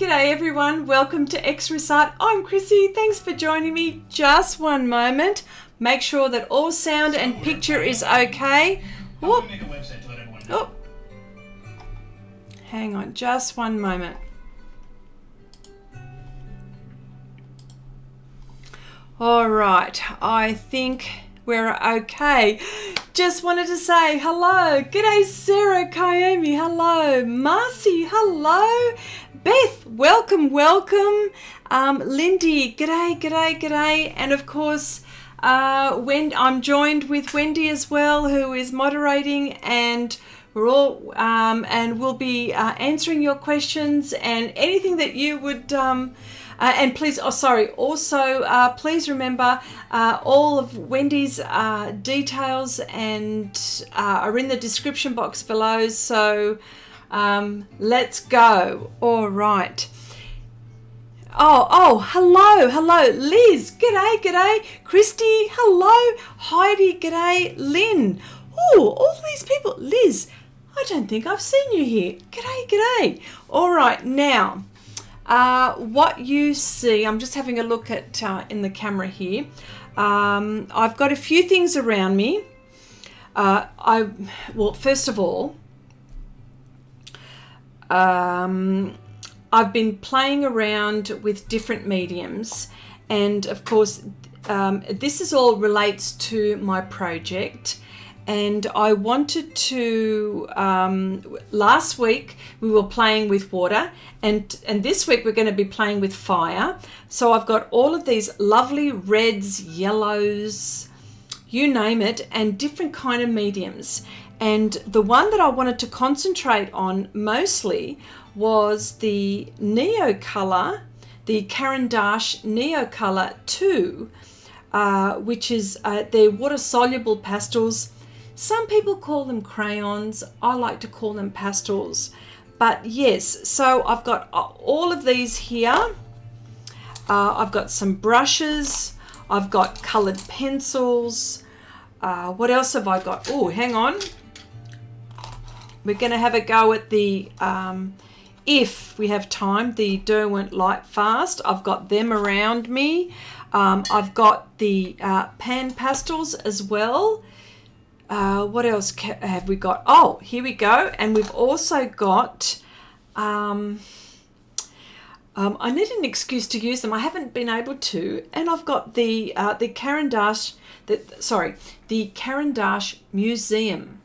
G'day everyone, welcome to Xrissart. I'm Chrissy, thanks for joining me. Just one moment, make sure that all sound and picture is okay. Whoop. Oh. Hang on, just one moment. All right, I think we're okay. Just wanted to say hello. G'day Sarah, Kiyomi, hello. Marcy, hello. Beth, welcome. Lindy, g'day. And of course, I'm joined with Wendy as well, who is moderating, and we're all and we'll be answering your questions and anything that you would. And please, please remember all of Wendy's details and are in the description box below. So let's go. All right. Oh, hello, Liz. G'day. Christy, hello. Heidi, g'day. Lynn. Oh, all these people. Liz, I don't think I've seen you here. G'day. All right, now. What you see, I'm just having a look at in the camera here. I've got a few things around me. First of all, I've been playing around with different mediums, and of course, this all relates to my project. And I wanted to, last week we were playing with water, and this week we're going to be playing with fire. So I've got all of these lovely reds, yellows, you name it, and different kind of mediums. And the one that I wanted to concentrate on mostly was the Neocolor, the Caran Neocolor II, which is their water-soluble pastels. Some people call them crayons. I like to call them pastels. But yes, so I've got all of these here. I've got some brushes. I've got colored pencils. What else have I got? Oh, hang on. We're going to have a go at the, if we have time, the Derwent Light Fast. I've got them around me. I've got the PanPastels as well. What else have we got? Oh, here we go. And we've also got, I need an excuse to use them. I haven't been able to. And I've got the Caran Museum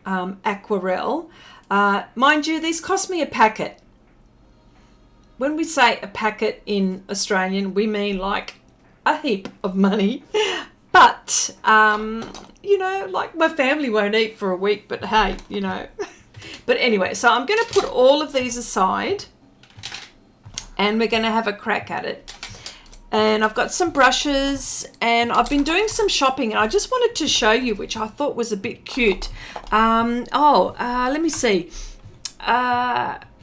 Aquarelle. Mind you, these cost me a packet. When we say a packet in Australian, we mean like a heap of money. But, you know, like my family won't eat for a week, but hey, you know. But anyway, so I'm going to put all of these aside and we're going to have a crack at it. And I've got some brushes and I've been doing some shopping, and I just wanted to show you, which I thought was a bit cute. Let me see.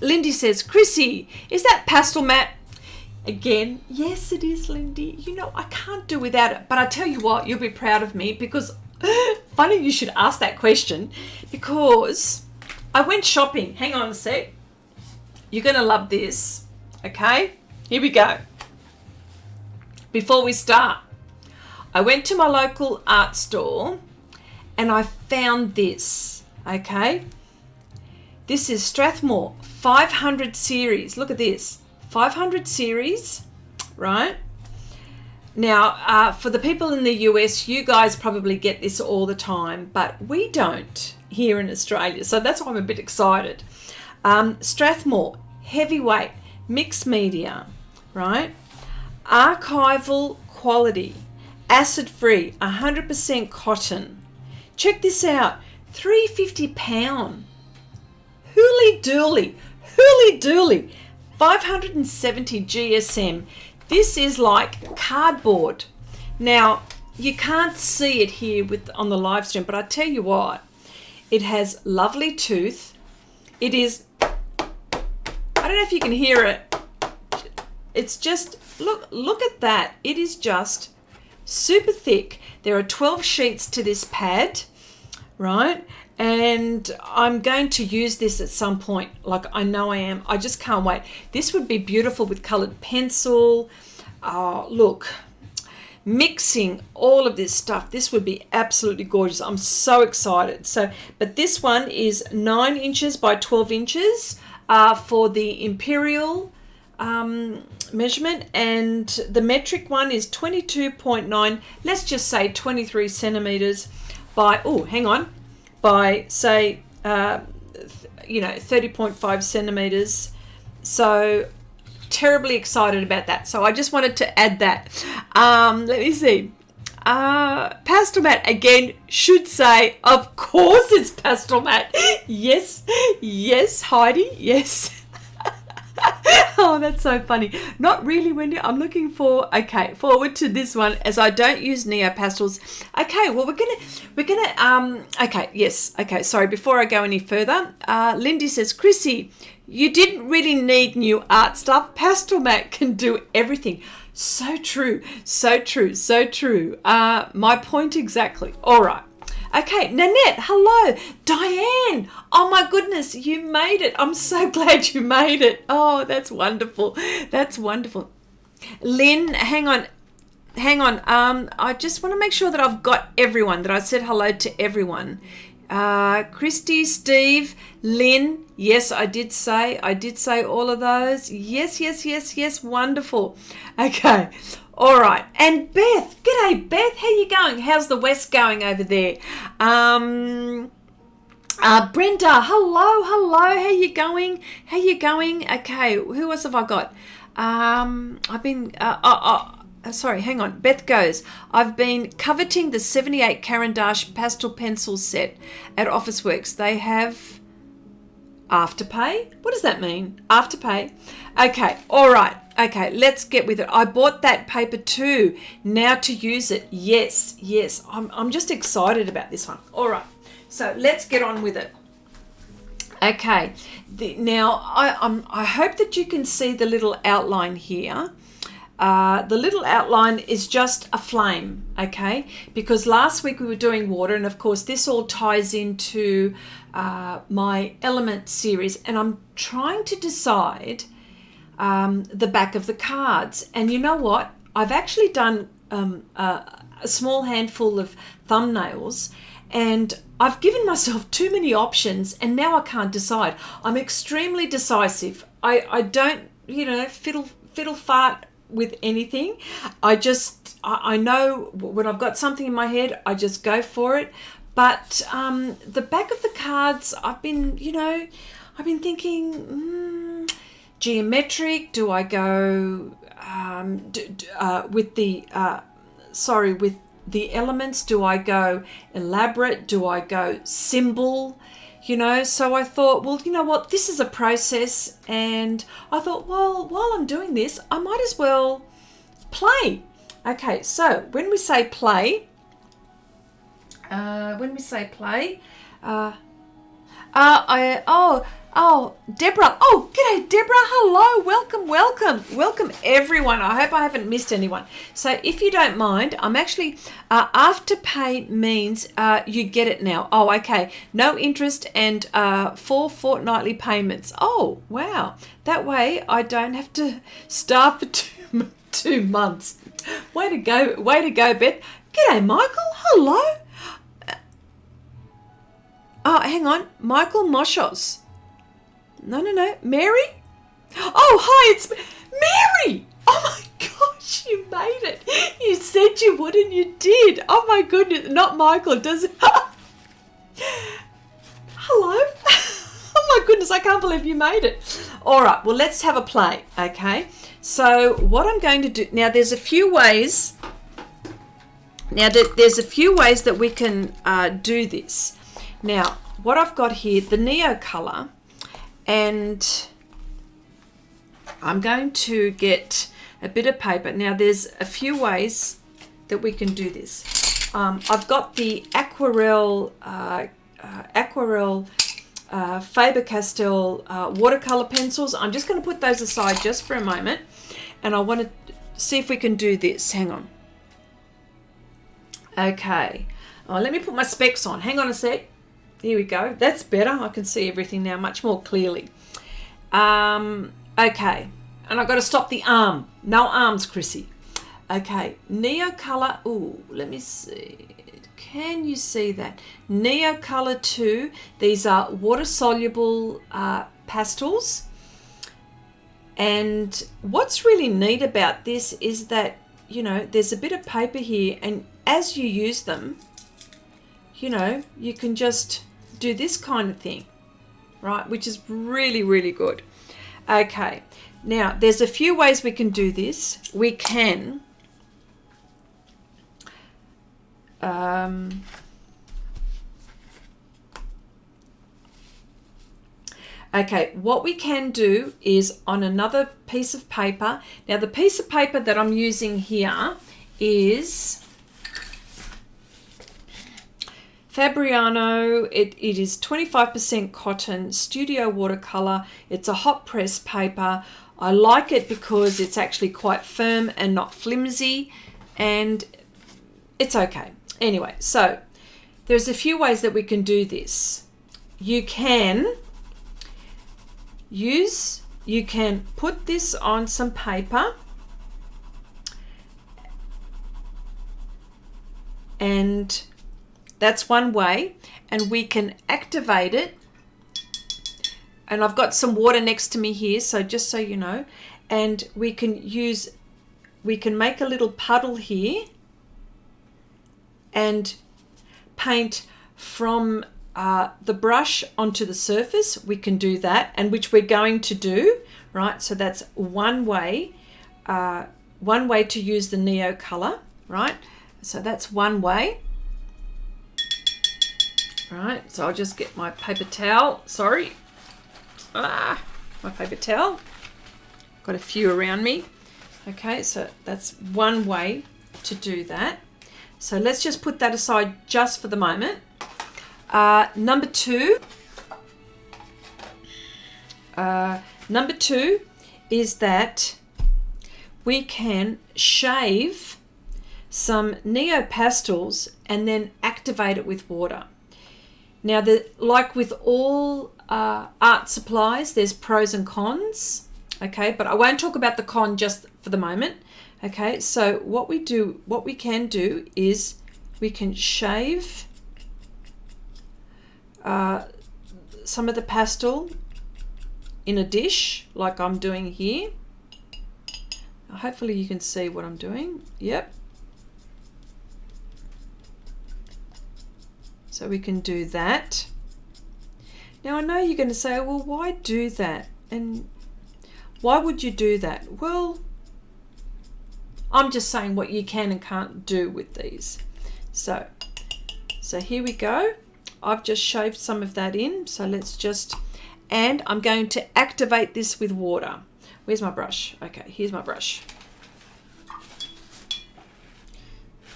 Lindy says, Chrissy, is that Pastelmat? Again, yes, it is, Lindy. You know, I can't do without it. But I tell you what, you'll be proud of me, because funny you should ask that question, because I went shopping. Hang on a sec. You're going to love this. Okay, here we go. Before we start, I went to my local art store and I found this. Okay, this is Strathmore 500 series. Look at this. 500 series, right? Now, for the people in the US, you guys probably get this all the time, but we don't here in Australia. So that's why I'm a bit excited. Strathmore, heavyweight, mixed media, right? Archival quality, acid-free, 100% cotton. Check this out, £3.50. Hooly dooly. 570 GSM. This is like cardboard. Now, you can't see it here on the live stream, but I tell you what, it has lovely tooth. It is, I don't know if you can hear it. It's just, look at that. It is just super thick. There are 12 sheets to this pad, right? and I'm going to use this at some point. Like, I know I am. I just can't wait. This would be beautiful with colored pencil. Look, mixing all of this stuff, this would be absolutely gorgeous. I'm so excited. So, but this one is 9 inches by 12 inches for the imperial measurement, and the metric one is 22.9, let's just say 23 centimeters by, by say 30.5 centimeters. So terribly excited about that. So I just wanted to add that. Let me see. Pastelmat again should say, of course it's Pastelmat. Yes, Heidi, yes. Oh, that's so funny. Not really, Wendy. I'm looking forward to this one, as I don't use Neo Pastels. Okay, well, sorry, before I go any further, Lindy says, Chrissy, you didn't really need new art stuff. Pastelmat can do everything. So true. My point exactly. All right. Okay, Nanette, hello. Diane, oh my goodness, you made it. I'm so glad you made it. Oh, that's wonderful. Lynn, hang on. I just want to make sure that I've got everyone, that I said hello to everyone. Christy, Steve, Lynn, yes, I did say all of those. Yes, wonderful. Okay. All right, and Beth, g'day Beth, how you going? How's the West going over there? Brenda, hello, how you going? Okay, who else have I got? Sorry, hang on. Beth goes, I've been coveting the 78 Caran pastel pencil set at Officeworks. They have Afterpay? What does that mean? Afterpay? Okay, all right. Okay, let's get with it. I bought that paper too, now to use it. Yes. I'm just excited about this one. All right, so let's get on with it. Okay, now I hope that you can see the little outline here. The little outline is just a flame, okay? Because last week we were doing water, and of course this all ties into my element series, and I'm trying to decide the back of the cards. And you know what? I've actually done a small handful of thumbnails, and I've given myself too many options, and now I can't decide. I'm extremely decisive. I don't, fiddle fart with anything. I know when I've got something in my head, I just go for it. But the back of the cards, I've been thinking, geometric, do I go with the elements? Do I go elaborate? Do I go symbol? So I thought, well, you know what, this is a process, and I thought, well, while I'm doing this, I might as well play. Okay, so when we say play, Deborah. Oh, g'day, Deborah. Hello. Welcome, everyone. I hope I haven't missed anyone. So if you don't mind, I'm actually, Afterpay means you get it now. Oh, okay. No interest and 4 fortnightly payments. Oh, wow. That way I don't have to starve for 2 months. Way to go, Beth. G'day, Michael. Hello. Oh, hang on. Michael Moshos. No. Mary? Oh, hi, it's Mary. Oh, my gosh, you made it. You said you would and you did. Oh, my goodness. Not Michael, does it? Hello? Oh, my goodness, I can't believe you made it. All right, well, let's have a play, okay? So what I'm going to do... Now, there's a few ways... that we can do this. Now, what I've got here, the Neocolor, and I'm going to get a bit of paper. Now, there's a few ways that we can do this. I've got the aquarelle Faber Castell watercolor pencils. I'm just going to put those aside just for a moment, and I want to see if we can do this. Hang on. Okay. Oh, let me put my specs on. Hang on a sec. Here we go. That's better. I can see everything now much more clearly. Okay. And I've got to stop the arm. No arms, Chrissy. Okay. Neocolor. Ooh, let me see. Can you see that? Neocolor II. These are water-soluble pastels. And what's really neat about this is that, you know, there's a bit of paper here, and as you use them, you know, you can just do this kind of thing, right? Which is really, really good. Okay, now there's a few ways we can do this. We can okay, what we can do is on another piece of paper. Now the piece of paper that I'm using here is Fabriano. It is 25% cotton, studio watercolor. It's a hot press paper. I like it because it's actually quite firm and not flimsy, and it's okay. Anyway, so there's a few ways that we can do this. You can put this on some paper and that's one way, and we can activate it. And I've got some water next to me here, so just so you know, and we can make a little puddle here and paint from the brush onto the surface. We can do that, and which we're going to do, right? So that's one way to use the Neocolor, right? So that's one way. Right, so I'll just get my paper towel. Sorry. My paper towel. Got a few around me. Okay, so that's one way to do that. So let's just put that aside just for the moment. Number two is that we can shave some Neo pastels and then activate it with water. Now, like with all art supplies, there's pros and cons, okay? But I won't talk about the con just for the moment, okay? So what we can do is we can shave some of the pastel in a dish, like I'm doing here. Hopefully you can see what I'm doing. Yep. So we can do that. Now I know you're going to say, well, why do that? And why would you do that? Well, I'm just saying what you can and can't do with these. So here we go. I've just shaved some of that in. So let's just, and I'm going to activate this with water. Where's my brush? Okay, here's my brush.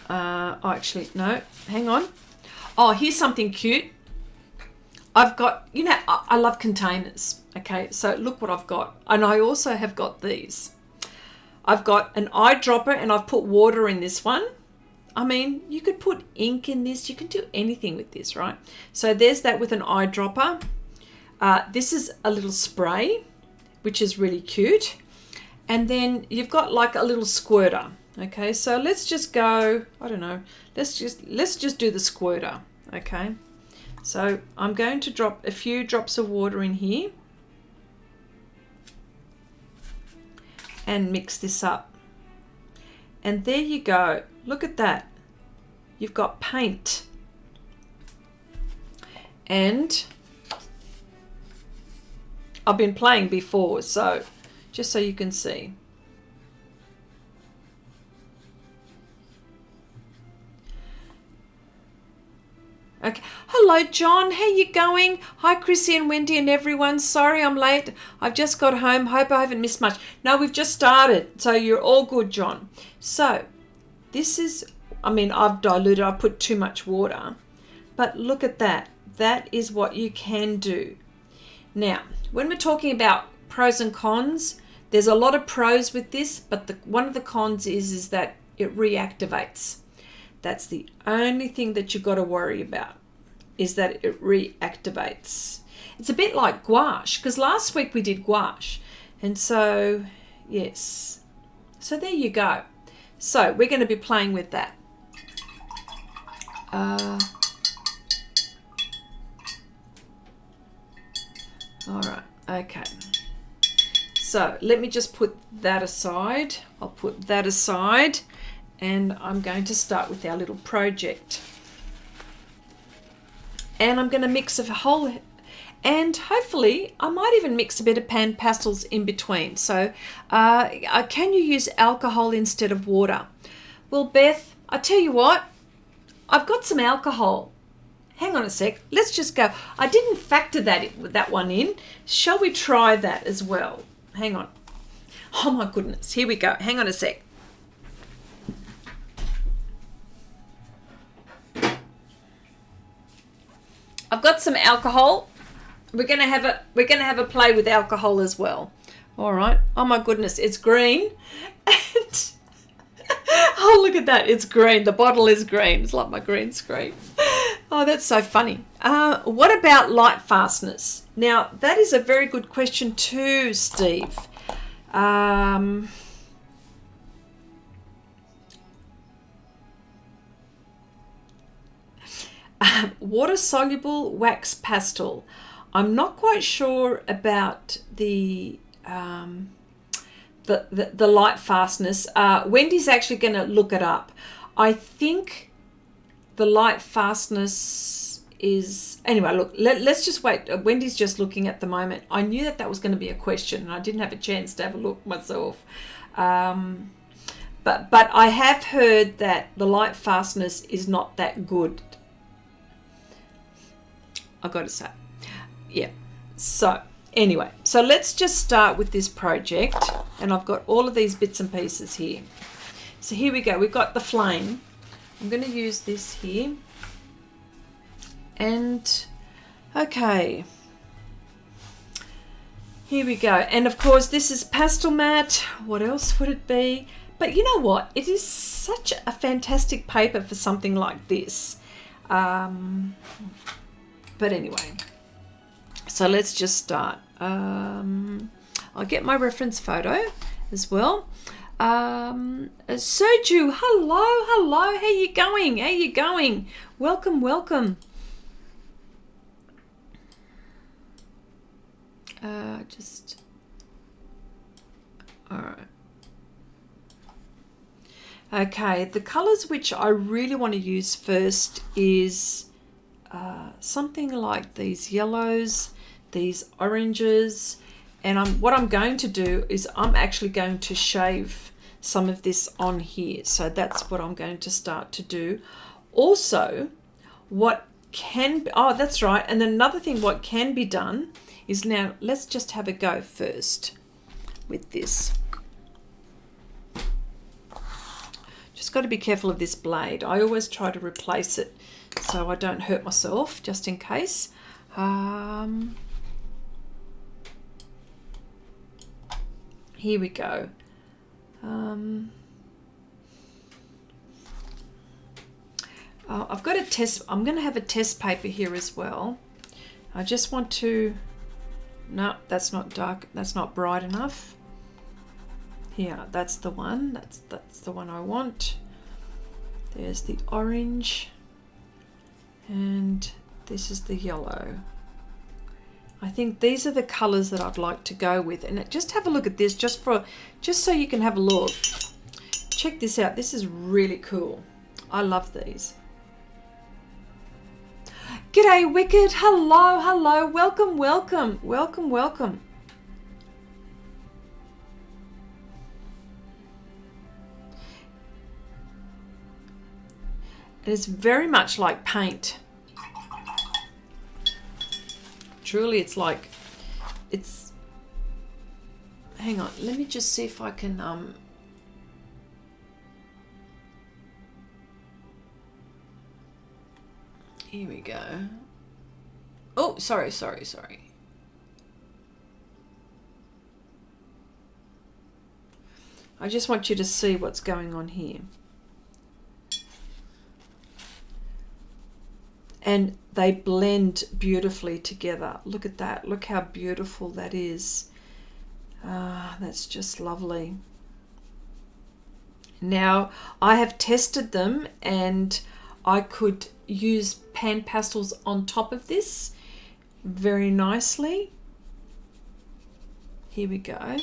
Oh, actually, no, hang on. Oh, here's something cute. I've got, you know, I love containers. Okay, so look what I've got. And I also have got these. I've got an eyedropper and I've put water in this one. I mean, you could put ink in this. You can do anything with this, right? So there's that with an eyedropper. This is a little spray, which is really cute. And then you've got like a little squirter. Okay, so let's just go, I don't know, let's just do the squirter. Okay, so I'm going to drop a few drops of water in here and mix this up. And there you go. Look at that. You've got paint. And I've been playing before, so just so you can see. Okay. Hello, John. How you going? Hi, Chrissy and Wendy and everyone. Sorry I'm late. I've just got home. Hope I haven't missed much. No, we've just started. So you're all good, John. So this is, I mean, I've diluted. I put too much water. But look at that. That is what you can do. Now, when we're talking about pros and cons, there's a lot of pros with this, but one of the cons is that it reactivates. That's the only thing that you've got to worry about. is that it reactivates. It's a bit like gouache, because last week we did gouache. And so, yes. So there you go. So we're going to be playing with that. All right, okay. So let me just put that aside. I'll put that aside, and I'm going to start with our little project. And I'm going to mix a whole, and hopefully I might even mix a bit of PanPastels in between. So can you use alcohol instead of water? Well, Beth, I tell you what, I've got some alcohol. Hang on a sec. Let's just go. I didn't factor that one in. Shall we try that as well? Hang on. Oh my goodness. Here we go. Hang on a sec. I've got some alcohol. We're gonna have a play with alcohol as well. All right. Oh my goodness. It's green. And oh, look at that. It's green. The bottle is green. It's like my green screen. Oh, that's so funny. What about light fastness? Now, that is a very good question too, Steve. Water-soluble wax pastel. I'm not quite sure about the light fastness. Wendy's actually going to look it up. I think the light fastness is, anyway, look, let's just wait. Wendy's just looking at the moment. I knew that was going to be a question, and I didn't have a chance to have a look myself. But I have heard that the light fastness is not that good. I've got to say. Yeah. So anyway, so let's just start with this project, and I've got all of these bits and pieces here. So here we go. We've got the flame. I'm going to use this here. And okay, here we go. And of course, this is Pastelmat. What else would it be? But you know what? It is such a fantastic paper for something like this. But anyway, so let's just start. I'll get my reference photo as well. Sergio, hello, how you going? Welcome. All right. Okay, the colors which I really want to use first is something like these yellows, these oranges, and what I'm going to do is I'm actually going to shave some of this on here. So that's what I'm going to start to do. Also, what can be, oh, that's right. And then another thing, what can be done is, now let's just have a go first with this. Just got to be careful of this blade. I always try to replace it so I don't hurt myself, just in case. Here we go. I've got a test. I'm going to have a test paper here as well. I just want to, no, that's not dark. That's not bright enough. Here, that's the one. That's the one I want. There's the orange, and this is the yellow. I think these are the colors that I'd like to go with. And just have a look at this, just so you can have a look. Check this out. This is really cool. I love these. G'day, Wicked. Hello. Welcome. It is very much like paint. Truly, it's like, it's, hang on, let me just see if I can, here we go. Oh, sorry. I just want you to see what's going on here. and they blend beautifully together. Look at that. Look how beautiful that is. That's just lovely. Now, I have tested them, and I could use PanPastels on top of this very nicely. Here we go.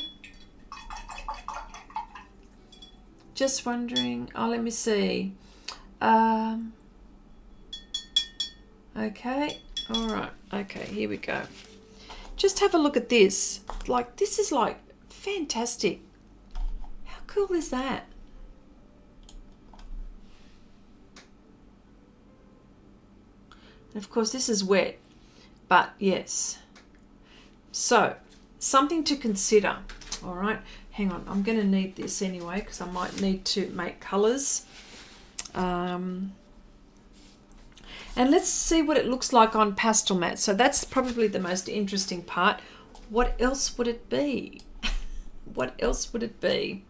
Just wondering, oh, let me see. Okay, all right, okay, here we go. Just have a look at this. Like, this is like fantastic. How cool is that? And of course, this is wet, but yes. So, something to consider. All right, hang on, I'm going to need this anyway because I might need to make colors. And let's see what it looks like on Pastelmat. So that's probably the most interesting part. What else would it be? What else would it be?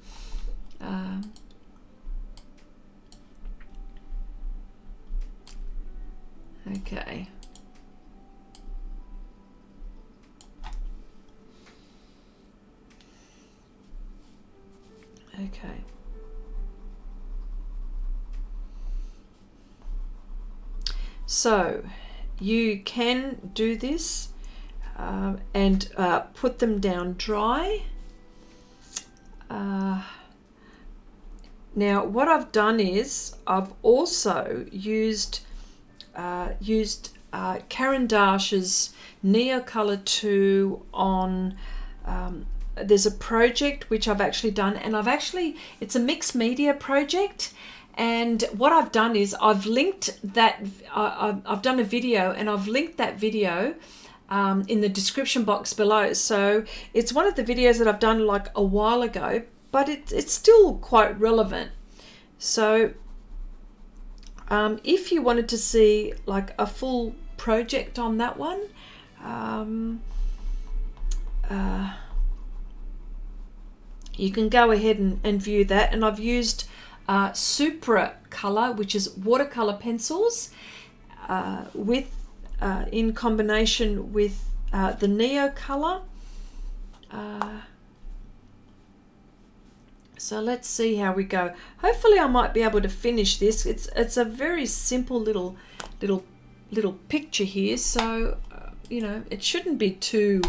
Okay. Okay. So you can do this and put them down dry. Now what I've done is I've also used Caran d'Arche's Neocolor II on there's a project which I've actually done, and it's a mixed media project. And what I've done is I've linked that, I've done a video, and I've linked that video in the description box below. So it's one of the videos that I've done like a while ago, but it's still quite relevant. So if you wanted to see like a full project on that one, you can go ahead and view that. And I've used Supra color, which is watercolor pencils, in combination with the Neocolor. So let's see how we go. Hopefully I might be able to finish this. It's a very simple little picture here, so you know, it shouldn't be too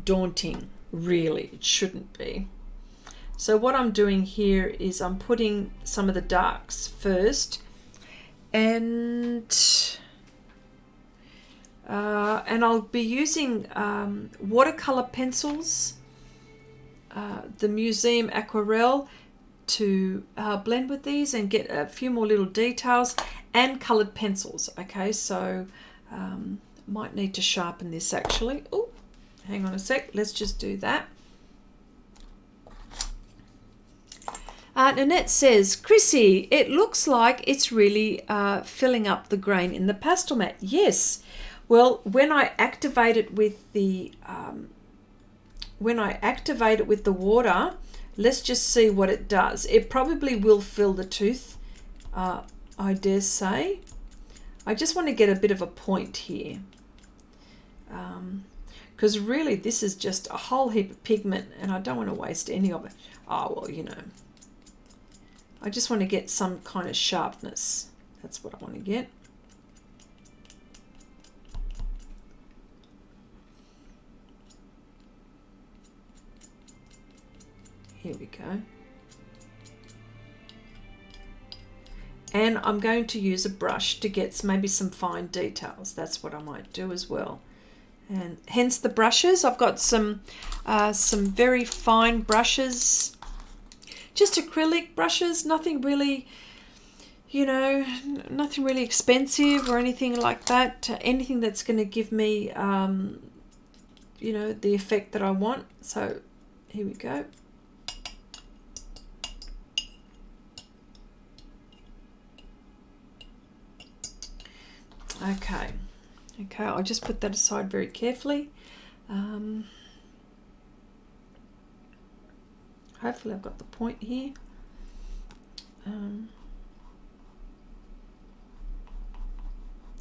daunting, really. It shouldn't be. So what I'm doing here is I'm putting some of the darks first, and I'll be using watercolor pencils, the Museum Aquarelle, to blend with these and get a few more little details, and colored pencils. Okay, so might need to sharpen this actually. Oh, hang on a sec. Let's just do that. Nanette says, Chrissy, it looks like it's really filling up the grain in the Pastelmat. Yes. Well, when I activate it with the water, let's just see what it does. It probably will fill the tooth, I dare say. I just want to get a bit of a point here, because really this is just a whole heap of pigment, and I don't want to waste any of it. Oh, well, you know. I just want to get some kind of sharpness. That's what I want to get. Here we go. And I'm going to use a brush to get maybe some fine details. That's what I might do as well. And hence the brushes. I've got some very fine brushes. Just acrylic brushes, nothing really, you know, nothing really expensive or anything like that. Anything that's going to give me, you know, the effect that I want. So here we go. Okay, I'll just put that aside very carefully. Hopefully I've got the point here.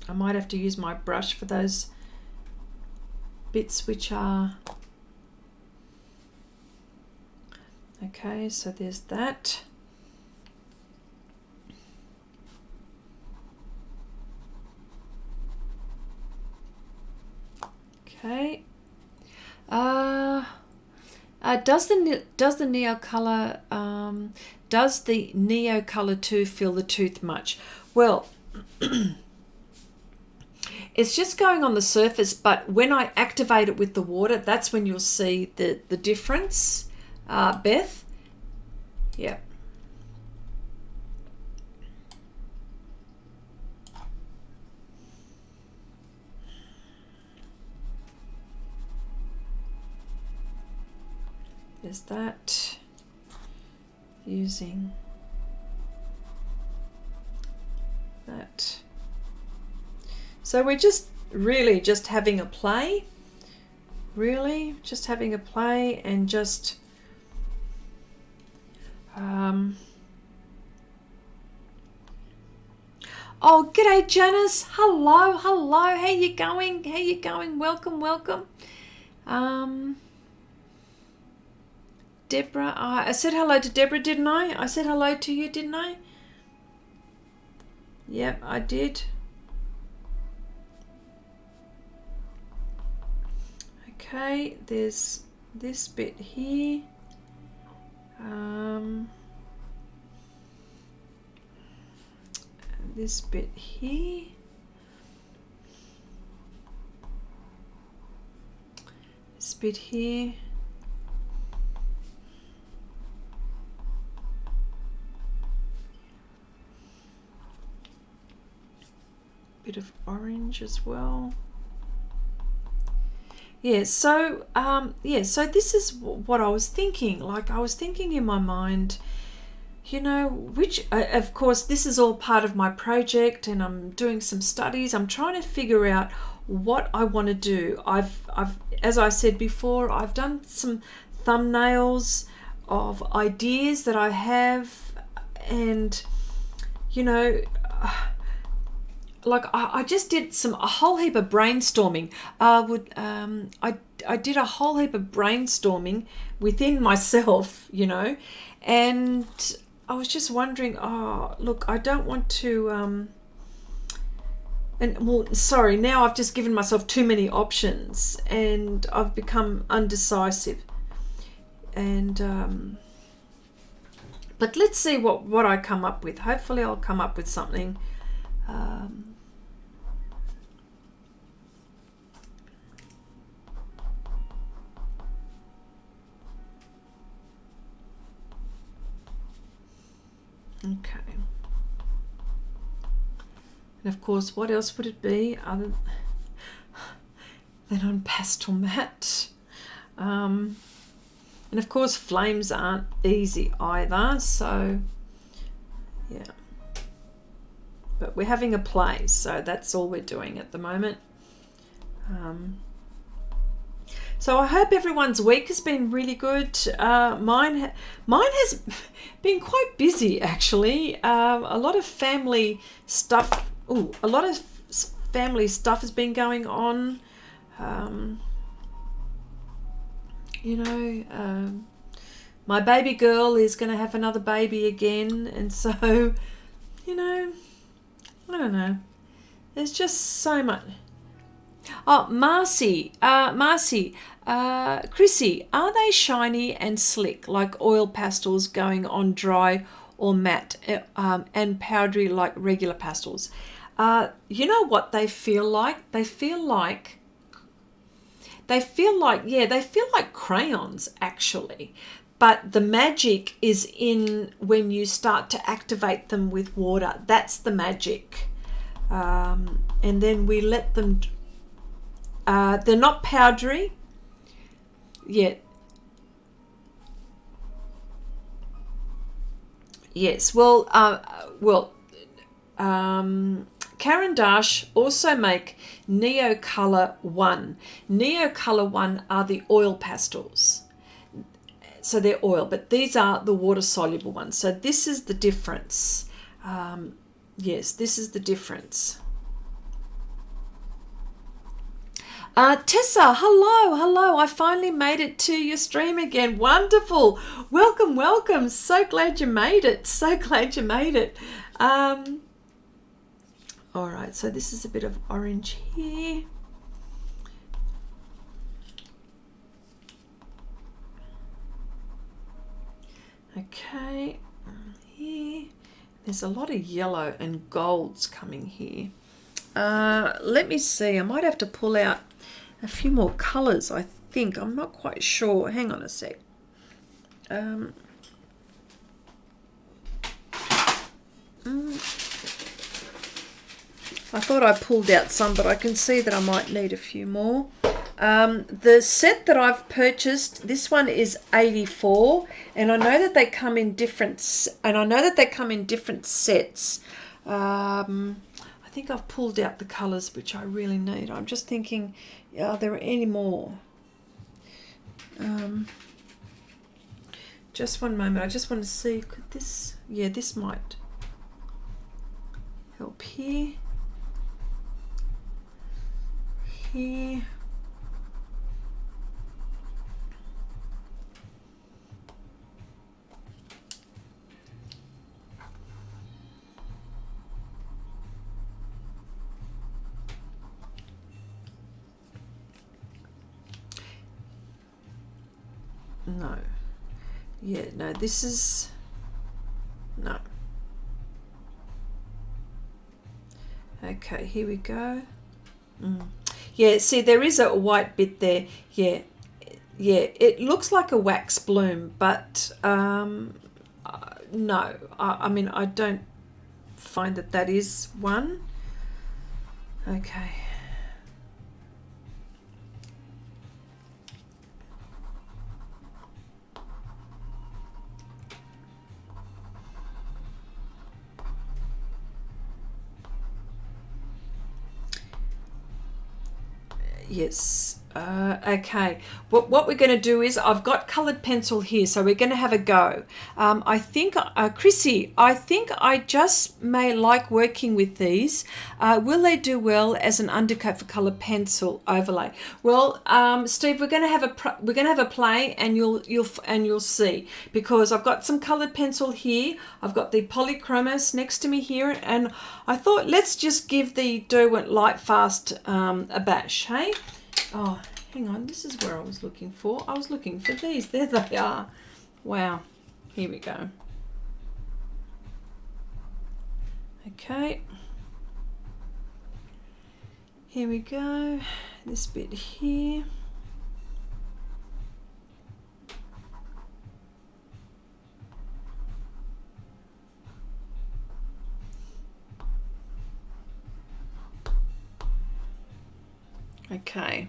I might have to use my brush for those bits which are... Okay, so there's that. Okay. Does the Neocolor II fill the tooth much? Well, it's just going on the surface, but when I activate it with the water, that's when you'll see the difference. Beth? Yeah. There's that. Using that. So we're just really just having a play. Really just having a play and just oh, g'day Janice. Hello, hello. How you going? How you going? Welcome, welcome. Deborah, I said hello to Deborah, didn't I? I said hello to you, didn't I? Yep, I did. Okay, there's this bit here. This bit here. This bit here. Bit of orange as well. Yeah, so so this is what I was thinking. Like, I was thinking in my mind, you know, which of course this is all part of my project, and I'm doing some studies. I'm trying to figure out what I want to do. I've as I said before, I've done some thumbnails of ideas that I have, and you know, like I just did a whole heap of brainstorming. I did a whole heap of brainstorming within myself, you know, and I was just wondering, oh look, I don't want to and well, sorry, now I've just given myself too many options and I've become undecisive. And but let's see what I come up with. Hopefully I'll come up with something. Okay. And of course, what else would it be other than on Pastelmat? And of course, flames aren't easy either. So, yeah. But we're having a play, so that's all we're doing at the moment. So I hope everyone's week has been really good. Mine has been quite busy, actually. A lot of family stuff. Ooh, a lot of family stuff has been going on. You know, my baby girl is going to have another baby again, and so, you know, I don't know. There's just so much. Oh, Marcy, Chrissy, are they shiny and slick like oil pastels going on dry or matte, and powdery like regular pastels? You know what they feel like? They feel like crayons, actually. But the magic is in when you start to activate them with water. That's the magic. And then we let them... they're not powdery yet. Yes, well, Caran also make Neocolor I. Neocolor I are the oil pastels. So they're oil, but these are the water-soluble ones. So this is the difference. Yes, this is the difference. Tessa, hello, hello. I finally made it to your stream again. Wonderful. Welcome, welcome. So glad you made it. So glad you made it. All right, so this is a bit of orange here. Okay, here. There's a lot of yellow and golds coming here. Let me see. I might have to pull out a few more colours, I think. I'm not quite sure. Hang on a sec. I thought I pulled out some, but I can see that I might need a few more. The set that I've purchased, this one is 84, and I know that they come in different sets. I think I've pulled out the colours which I really need. I'm just thinking, are there any more? Just one moment. I just want to see, could this, yeah, this might help here. Here. No. Yeah, no, this is, no. Okay, here we go. Yeah, see, there is a white bit there. Yeah, yeah, it looks like a wax bloom, but no, I mean, I don't find that that is one. Okay. Yes. Okay. What we're going to do is, I've got coloured pencil here, so we're going to have a go. I think, Chrissy, I think I just may like working with these. Will they do well as an undercoat for coloured pencil overlay? Well, Steve, we're going to have a play, and you'll see, because I've got some coloured pencil here. I've got the Polychromos next to me here, and I thought let's just give the Derwent Light Fast a bash, hey? Oh, hang on, this is where I was looking for. I was looking for these. There they are. Wow. Here we go. Okay. Here we go. This bit here. Okay.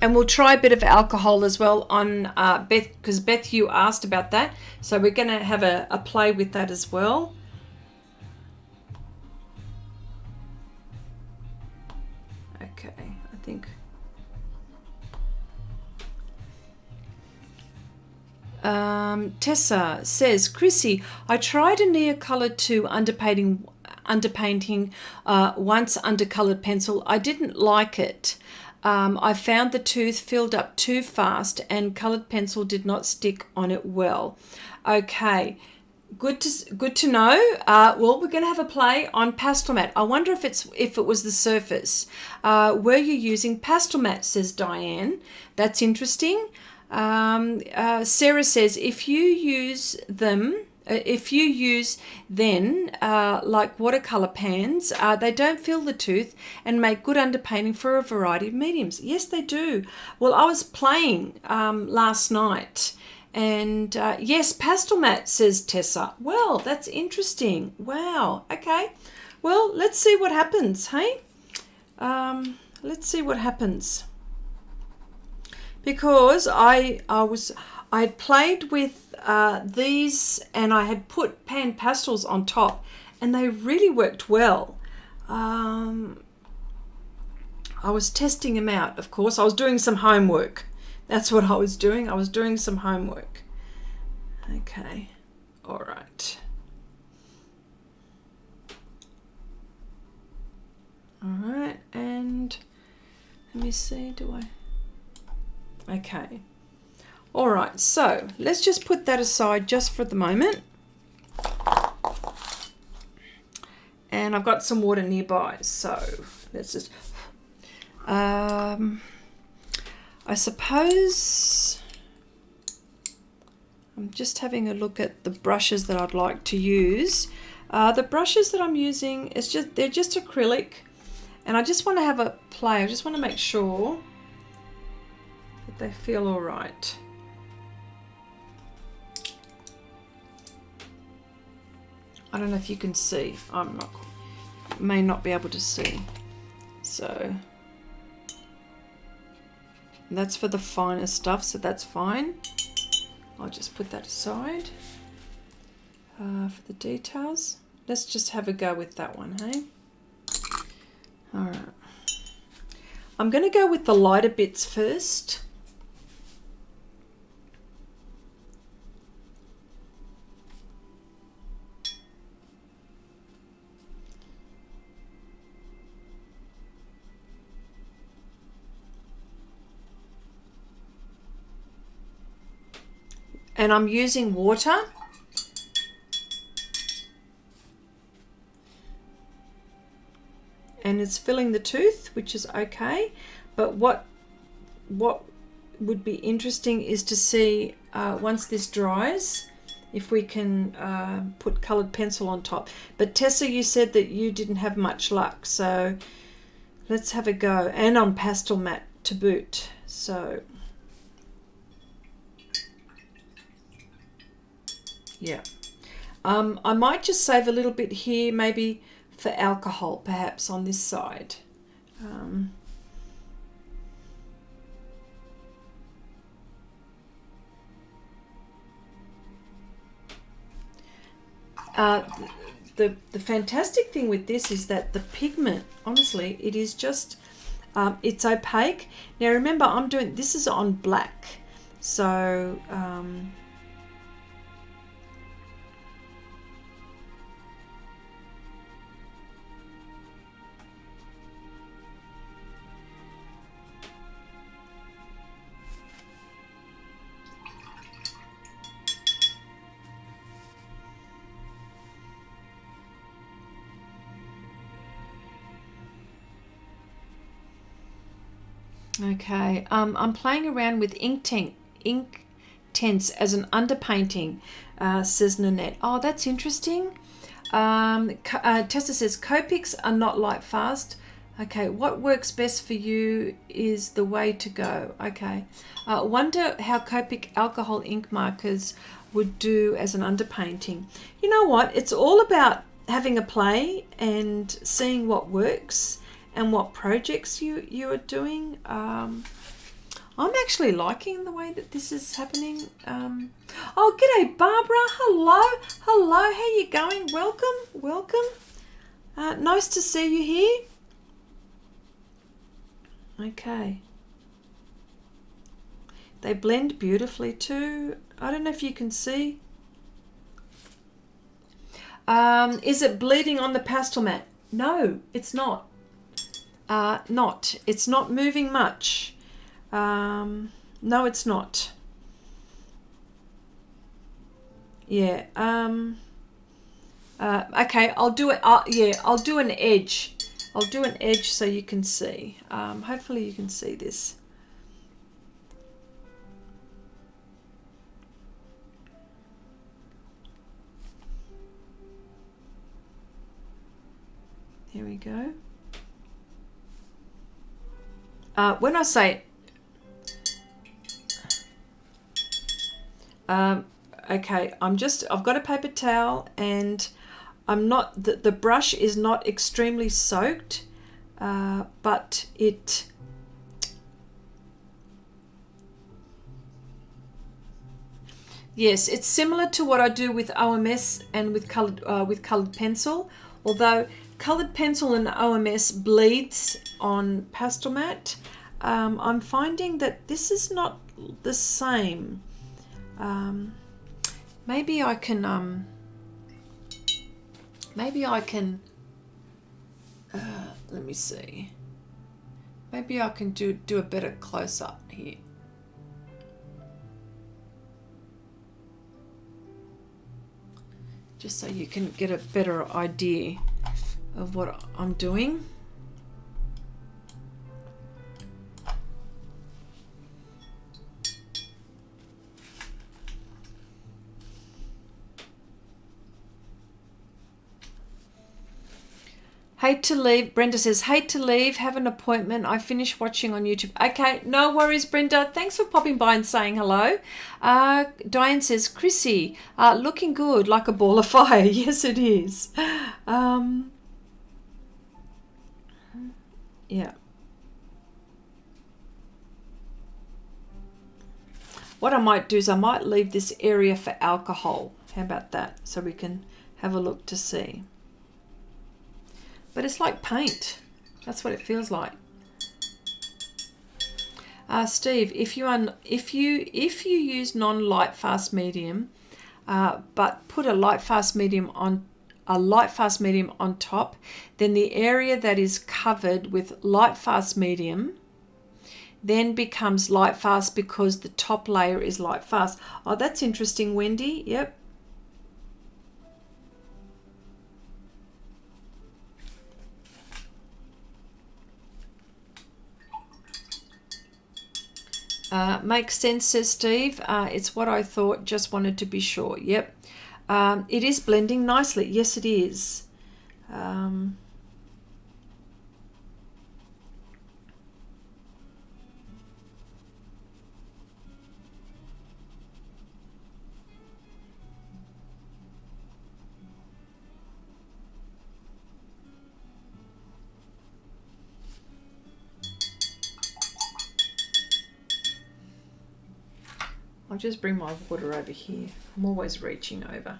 And we'll try a bit of alcohol as well on Beth, because Beth, you asked about that. So we're going to have a play with that as well. Okay, I think. Tessa says, Chrissy, I tried a Neocolor II underpainting once undercoloured pencil. I didn't like it. I found the tooth filled up too fast and coloured pencil did not stick on it well. Okay, good to know. Well, we're going to have a play on Pastelmat. I wonder if it was the surface. Were you using Pastelmat, says Diane. That's interesting. Sarah says, if you use then like watercolor pans, they don't fill the tooth and make good underpainting for a variety of mediums. Yes, they do. Well, I was playing last night, and yes, Pastelmat, says Tessa. Well, that's interesting. Wow. Okay. Well, let's see what happens. Hey, let's see what happens, because I had played with these, and I had put PanPastels on top, and they really worked well. I was testing them out, of course. I was doing some homework. That's what I was doing. I was doing some homework. Okay. All right. All right. And Let me see, do I? Okay. All right, so let's just put that aside just for the moment. And I've got some water nearby, so let's just... I suppose I'm just having a look at the brushes that I'd like to use. The brushes that I'm using is they're just acrylic, and I just want to have a play. I just want to make sure that they feel all right. I don't know if you can see. May not be able to see. So that's for the finer stuff, so that's fine. I'll just put that aside. For the details, let's just have a go with that one, hey? All right. I'm going to go with the lighter bits first. And I'm using water. And it's filling the tooth, which is okay. But what would be interesting is to see once this dries, if we can put coloured pencil on top. But Tessa, you said that you didn't have much luck, so let's have a go. And on Pastelmat to boot. So yeah, I might just save a little bit here, maybe for alcohol, perhaps on this side. The fantastic thing with this is that the pigment, honestly, it is just, it's opaque. Now remember, I'm doing, this is on black, so okay, I'm playing around with ink tents as an underpainting, says Nanette. Oh, that's interesting. Tessa says, Copics are not light fast. Okay, what works best for you is the way to go. Okay, wonder how Copic alcohol ink markers would do as an underpainting. You know what? It's all about having a play and seeing what works and what projects you are doing. I'm actually liking the way that this is happening. Oh, g'day Barbara. Hello, how you going? Welcome. Nice to see you here. Okay. They blend beautifully too. I don't know if you can see. Is it bleeding on the Pastelmat? No, it's not. It's not moving much. No, it's not. Yeah. Okay, I'll do it. Yeah, I'll do an edge. I'll do an edge so you can see. Hopefully you can see this. Here we go. When I say okay, I've got a paper towel and I'm not, the brush is not extremely soaked, but yes, it's similar to what I do with OMS and with colored pencil, although colored pencil and OMS bleeds on Pastelmat. I'm finding that this is not the same. Maybe I can let me see. Maybe I can do a better close-up here. Just so you can get a better idea of what I'm doing. Hate to leave. Brenda says, hate to leave, have an appointment. I finished watching on YouTube. Okay, no worries, Brenda. Thanks for popping by and saying hello. Diane says, Chrissy, looking good, like a ball of fire. Yes, it is. Yeah. What I might do is I might leave this area for alcohol. How about that? So we can have a look to see. But it's like paint. That's what it feels like. Steve, if you use non-light fast medium, but put a light fast medium on top, then the area that is covered with light fast medium then becomes light fast because the top layer is light fast. Oh, that's interesting, Wendy. Yep. Makes sense, says Steve. It's what I thought, just wanted to be sure. Yep. It is blending nicely. Yes, it is. I'll just bring my water over here. I'm always reaching over.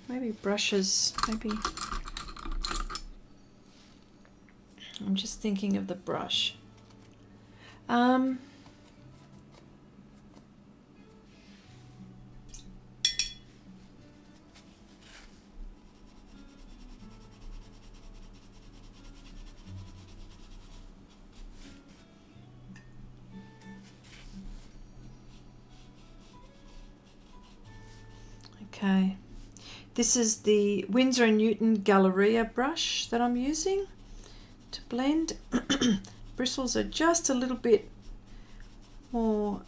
Maybe brushes, maybe. I'm just thinking of the brush. Okay. This is the Winsor & Newton Galleria brush that I'm using to blend. Bristles are just a little bit more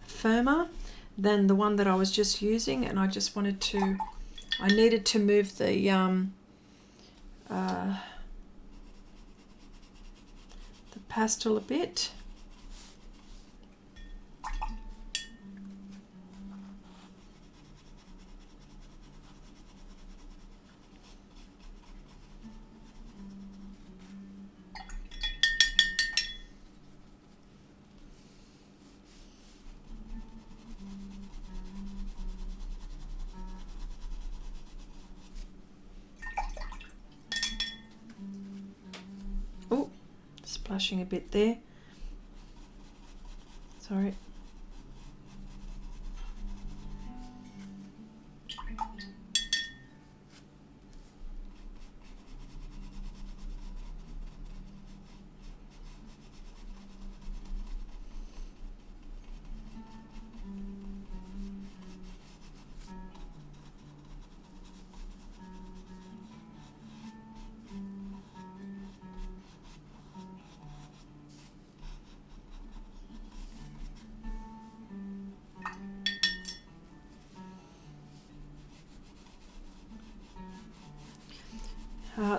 firmer than the one that I was just using, and I just wanted to, I needed to move the pastel a bit. Splashing a bit there. Sorry.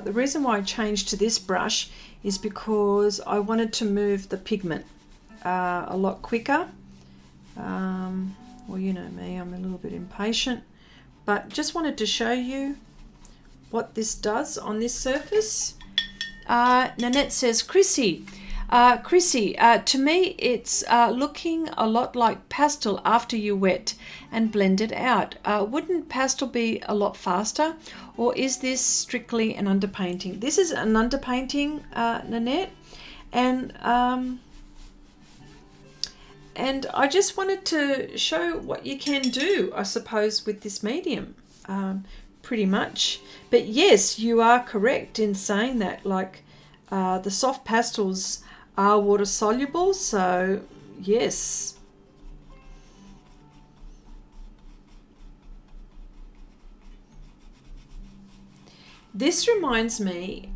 The reason why I changed to this brush is because I wanted to move the pigment. a lot quicker. Well, you know me, I'm a little bit impatient, but just wanted to show you what this does on this surface. Nanette says, Chrissy, to me it's looking a lot like pastel after you wet and blend it out. Wouldn't pastel be a lot faster, or is this strictly an underpainting? This is an underpainting, Nanette, and I just wanted to show what you can do, I suppose, with this medium, pretty much. But yes, you are correct in saying that, like, the soft pastels are water soluble, so yes. This reminds me,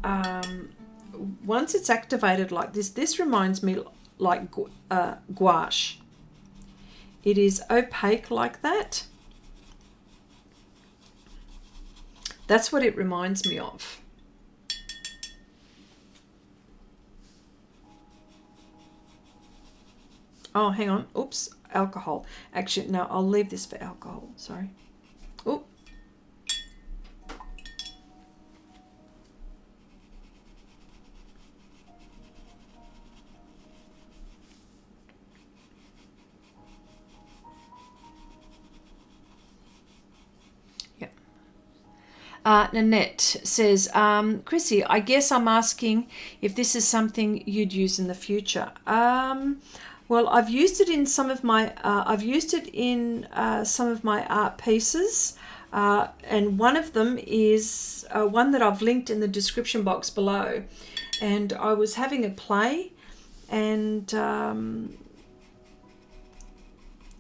once it's activated like this reminds me like gouache. It is opaque like that. That's what it reminds me of. Oh, hang on. Oops, alcohol. Actually, no, I'll leave this for alcohol. Sorry. Oop. Nanette says, Chrissy, I guess I'm asking if this is something you'd use in the future. Well, I've used it in some of my art pieces, and one of them is one that I've linked in the description box below. And I was having a play, and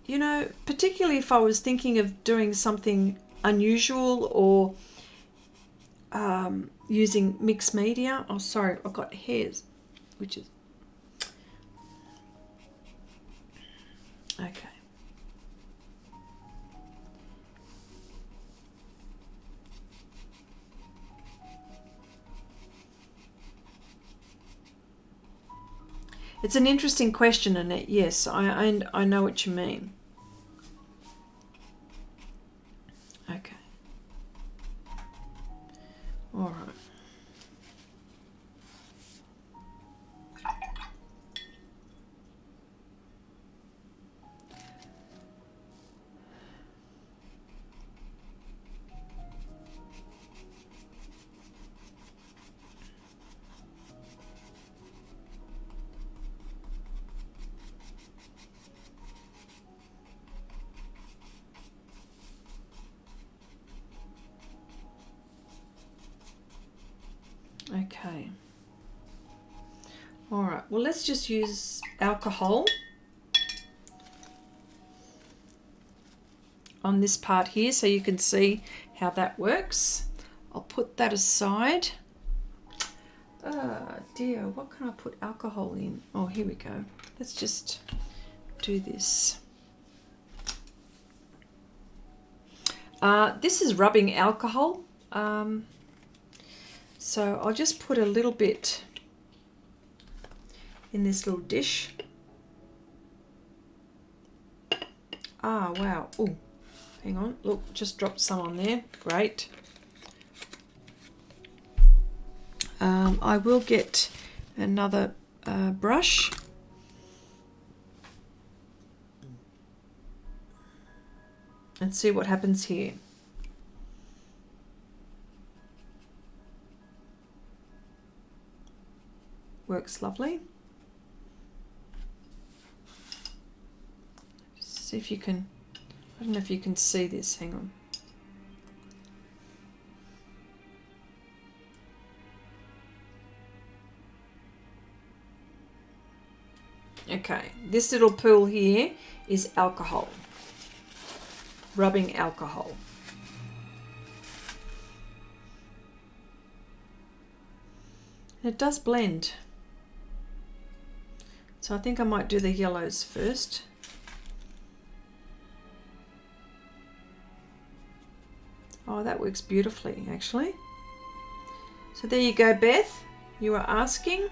you know, particularly if I was thinking of doing something unusual or using mixed media. Oh, sorry, I've got hairs, which is okay. It's an interesting question, Annette. Yes, I know what you mean. Okay. All right. Okay. All right. Well, let's just use alcohol on this part here so you can see how that works. I'll put that aside. Dear, what can I put alcohol in? Oh, here we go. Let's just do this. This is rubbing alcohol. So I'll just put a little bit in this little dish. Ah, wow. Oh, hang on. Look, just dropped some on there. Great. I will get another brush. And see what happens here. Works lovely. Just see if you can, I don't know if you can see this, hang on. Okay, this little pool here is alcohol, rubbing alcohol. It does blend. So I think I might do the yellows first. Oh, that works beautifully, actually. So there you go, Beth. You were asking.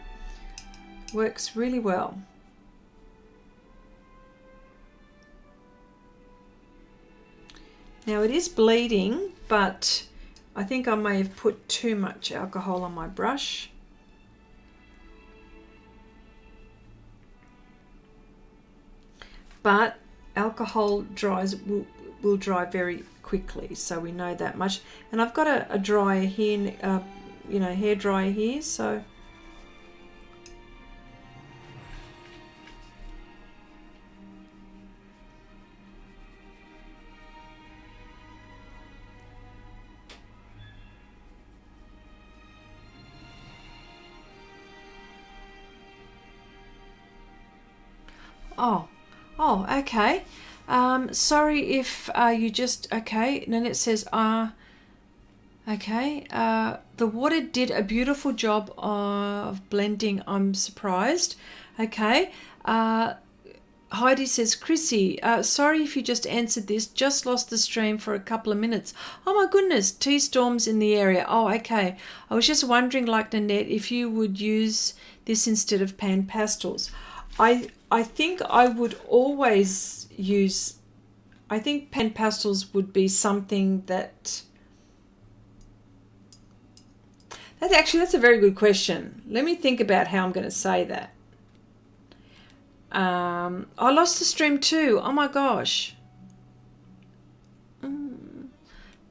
Works really well. Now it is bleeding, but I think I may have put too much alcohol on my brush. But alcohol dries will dry very quickly, so we know that much. And I've got a dryer here, you know, hair dryer here, so oh, okay. Sorry if you just, okay, and then it says, okay, the water did a beautiful job of blending. I'm surprised. Okay. Heidi says, Chrissy, sorry if you just answered this, just lost the stream for a couple of minutes. Oh my goodness, T-storms in the area. Oh, okay. I was just wondering, like Nanette, if you would use this instead of PanPastels. I think I would always use, I think PanPastels would be something that's a very good question. Let me think about how I'm going to say that. I lost the stream too. Oh my gosh.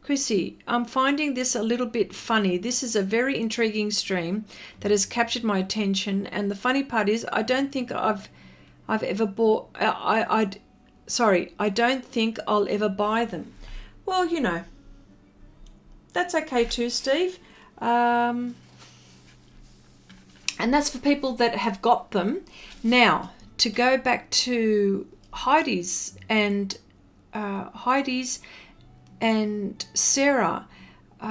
Chrissy, I'm finding this a little bit funny. This is a very intriguing stream that has captured my attention, and the funny part is I don't think I've ever bought. I don't think I'll ever buy them. Well, you know, that's okay too, Steve. And that's for people that have got them. Now, to go back to Heidi's and Sarah,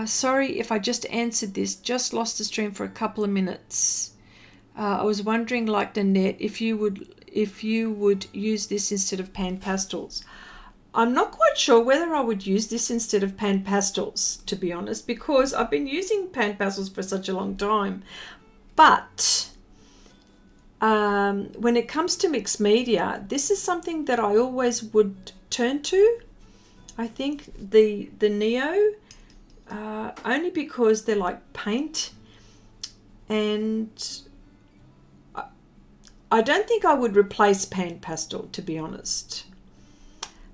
sorry if I just answered this, just lost the stream for a couple of minutes. I was wondering, like Nanette, if you would use this instead of PanPastels. I'm not quite sure whether I would use this instead of PanPastels, to be honest, because I've been using PanPastels for such a long time. But when it comes to mixed media, this is something that I always would turn to. I think the Neo, only because they're like paint, and I don't think I would replace PanPastel, to be honest.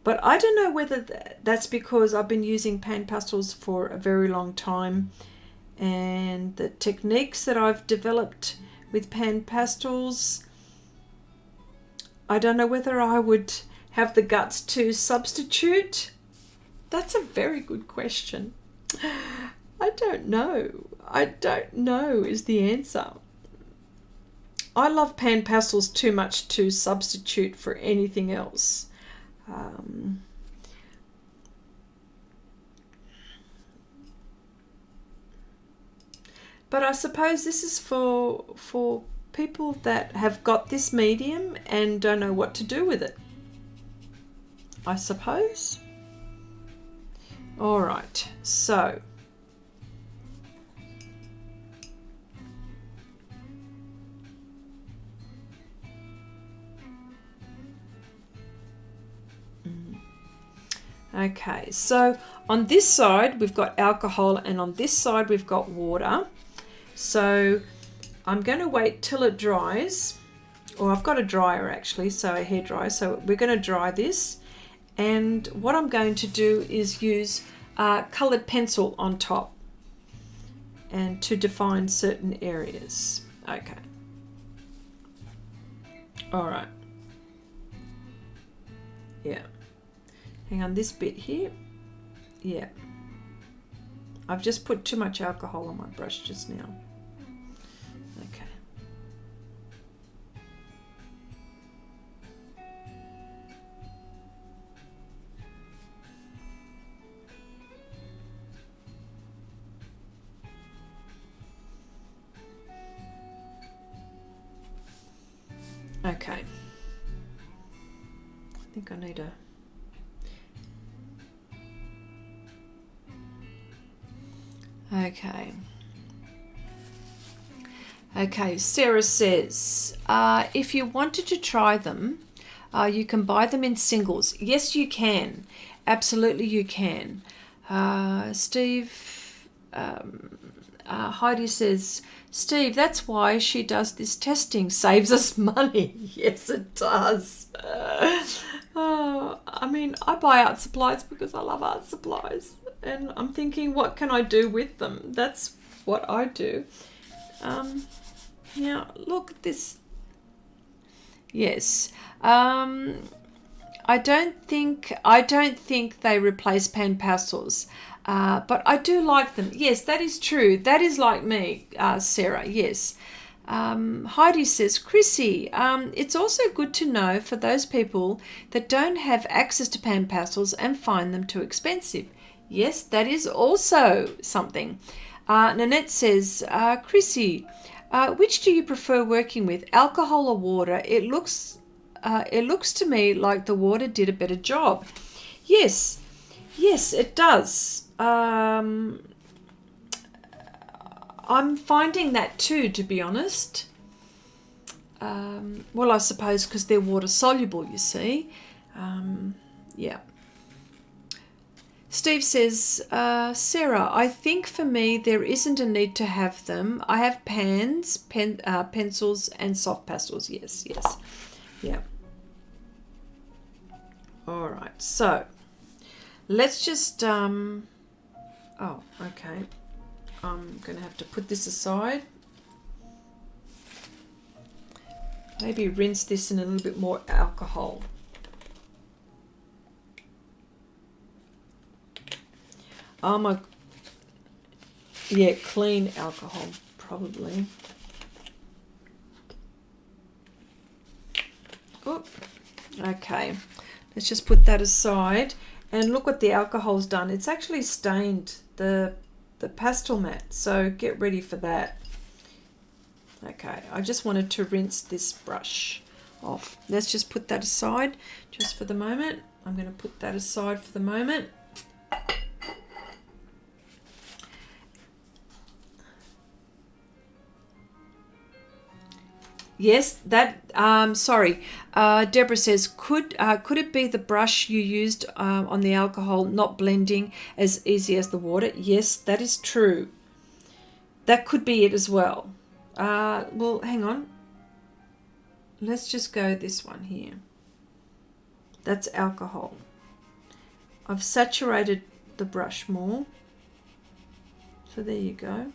But I don't know whether that's because I've been using PanPastels for a very long time, and the techniques that I've developed with PanPastels, I don't know whether I would have the guts to substitute. That's a very good question. I don't know. I don't know is the answer. I love PanPastels too much to substitute for anything else. But I suppose this is for people that have got this medium and don't know what to do with it, I suppose. All right, so okay, so on this side we've got alcohol and on this side we've got water. So I'm going to wait till it dries, or I've got a dryer actually, so a hair dryer. So we're going to dry this, and what I'm going to do is use coloured pencil on top and to define certain areas. Okay. All right. Yeah. Hang on, this bit here. Yeah. I've just put too much alcohol on my brush just now. Okay. I think I need a... Okay. Okay, Sarah says, if you wanted to try them, you can buy them in singles. Yes, you can. absolutely you can. Heidi says, Steve, that's why she does this testing. Saves us money. Yes, it does. I mean, I buy art supplies because I love art supplies. And I'm thinking, what can I do with them? That's what I do. Now, look at this. Yes. I don't think they replace PanPastels. But I do like them. Yes, that is true. That is like me, Sarah. Yes. Heidi says, Chrissy, it's also good to know for those people that don't have access to PanPastels and find them too expensive. Yes, that is also something. Nanette says, Chrissy, which do you prefer working with, alcohol or water? It looks to me like the water did a better job. Yes, it does. I'm finding that too, to be honest. Well, I suppose because they're water soluble, you see. Yeah. Steve says, Sarah, I think for me there isn't a need to have them. I have pencils and soft pastels. Yes. Yeah. All right. So let's just, oh, okay. I'm going to have to put this aside. Maybe rinse this in a little bit more alcohol. Oh my, yeah, clean alcohol, probably. Oh, okay. Let's just put that aside. And look what the alcohol's done. It's actually stained the Pastelmat, so get ready for that. Okay, I just wanted to rinse this brush off. Let's just put that aside just for the moment. I'm going to put that aside for the moment. Yes, that, sorry. Deborah says, could it be the brush you used on the alcohol not blending as easy as the water? Yes, that is true. That could be it as well. Well, hang on. Let's just go this one here. That's alcohol. I've saturated the brush more. So there you go.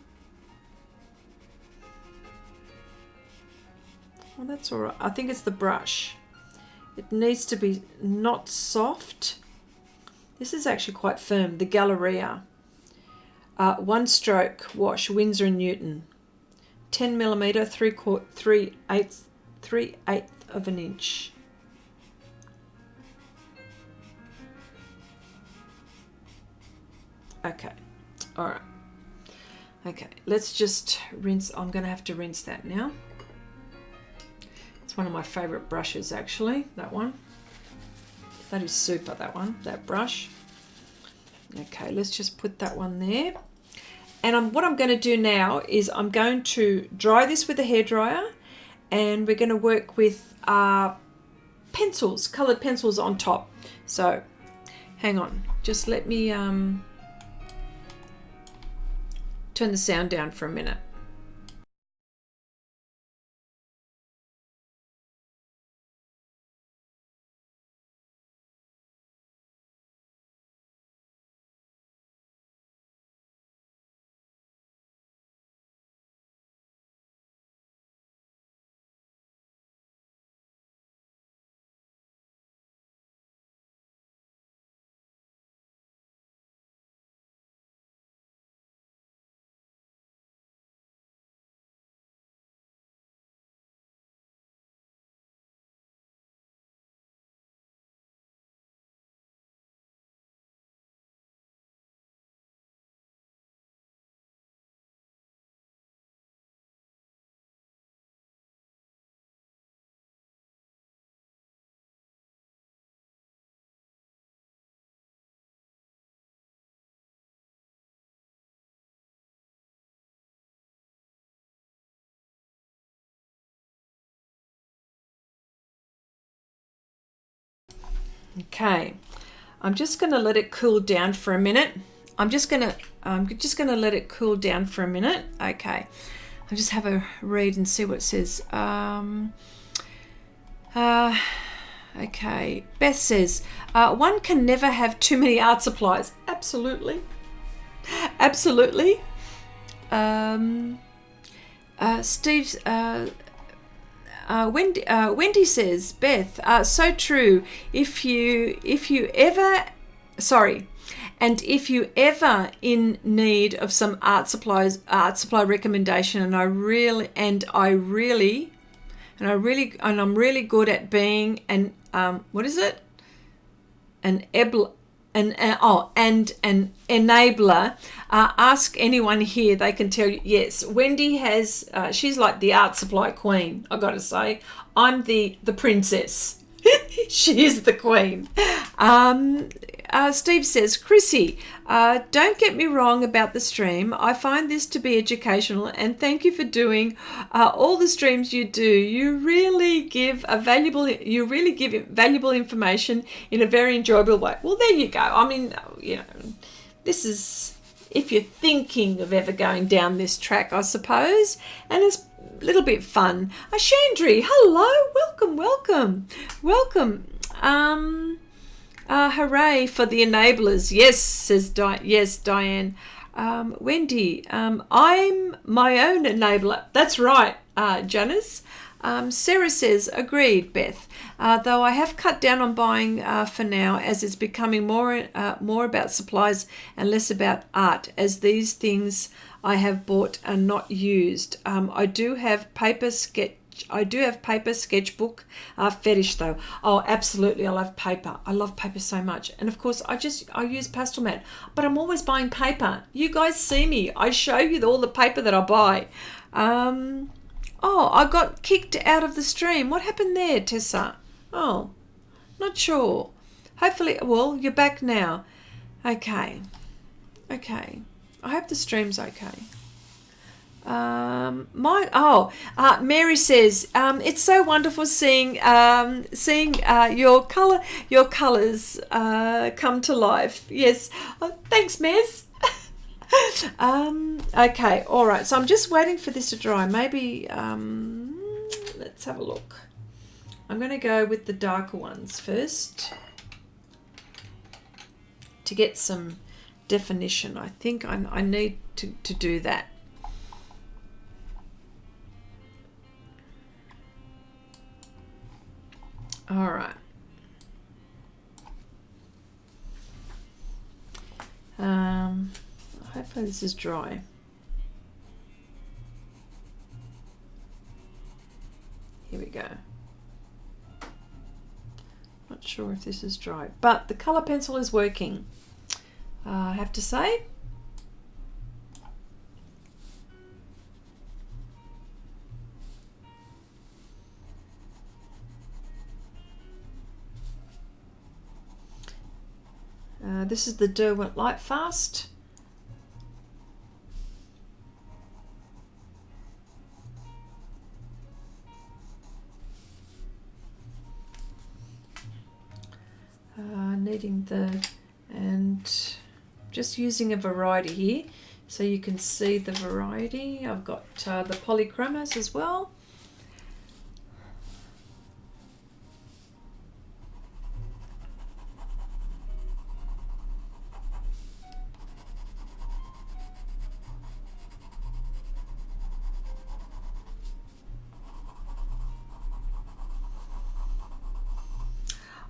Well, that's all right. I think it's the brush. It needs to be not soft. This is actually quite firm. The Galleria. 1 stroke wash, Winsor & Newton. 10 millimeter, 3/8 of an inch. Okay. All right. Okay. Let's just rinse. I'm going to have to rinse that now. One of my favorite brushes, actually, that one. That is super, that one, that brush. Okay, let's just put that one there. And what I'm going to do now is I'm going to dry this with a hairdryer, and we're going to work with pencils, coloured pencils on top. So hang on, just let me turn the sound down for a minute. Okay, I'm just going to let it cool down for a minute. I'm just going to let it cool down for a minute. Okay. I'll just have a read and see what it says. Okay. Beth says, one can never have too many art supplies. Absolutely. Absolutely. Steve, Wendy says, Beth, so true. If you ever in need of some art supply recommendation, and I'm really good at being an an enabler. Ask anyone here; they can tell you. Yes, Wendy has. She's like the art supply queen. I got to say, I'm the princess. She is the queen. Steve says, Chrissy, don't get me wrong about the stream. I find this to be educational, and thank you for doing all the streams you do. You really give valuable information in a very enjoyable way. Well, there you go. I mean, this is if you're thinking of ever going down this track, I suppose, and it's a little bit fun. Chandri, hello, welcome. Hooray for the enablers. Yes, says Diane. Wendy, I'm my own enabler. That's right, Janice. Sarah says, agreed, Beth. Though I have cut down on buying for now, as it's becoming more about supplies and less about art, as these things I have bought are not used. I do have paper sketchbook fetish though. Oh, absolutely. I love paper. I love paper so much. And of course, I use Pastelmat, but I'm always buying paper. You guys see me. I show you all the paper that I buy. Oh, I got kicked out of the stream. What happened there, Tessa? Oh, not sure. Hopefully, well, you're back now. Okay. I hope the stream's okay. Mary says, it's so wonderful seeing your colours come to life. Yes. Oh, thanks, Mez. Okay, all right. So I'm just waiting for this to dry. Maybe let's have a look. I'm going to go with the darker ones first to get some definition. I think I need to do that. All right. Hopefully this is dry. Here we go. Not sure if this is dry, but the colour pencil is working, I have to say. This is the Derwent Light Fast. Needing and just using a variety here so you can see the variety. I've got the Polychromos as well.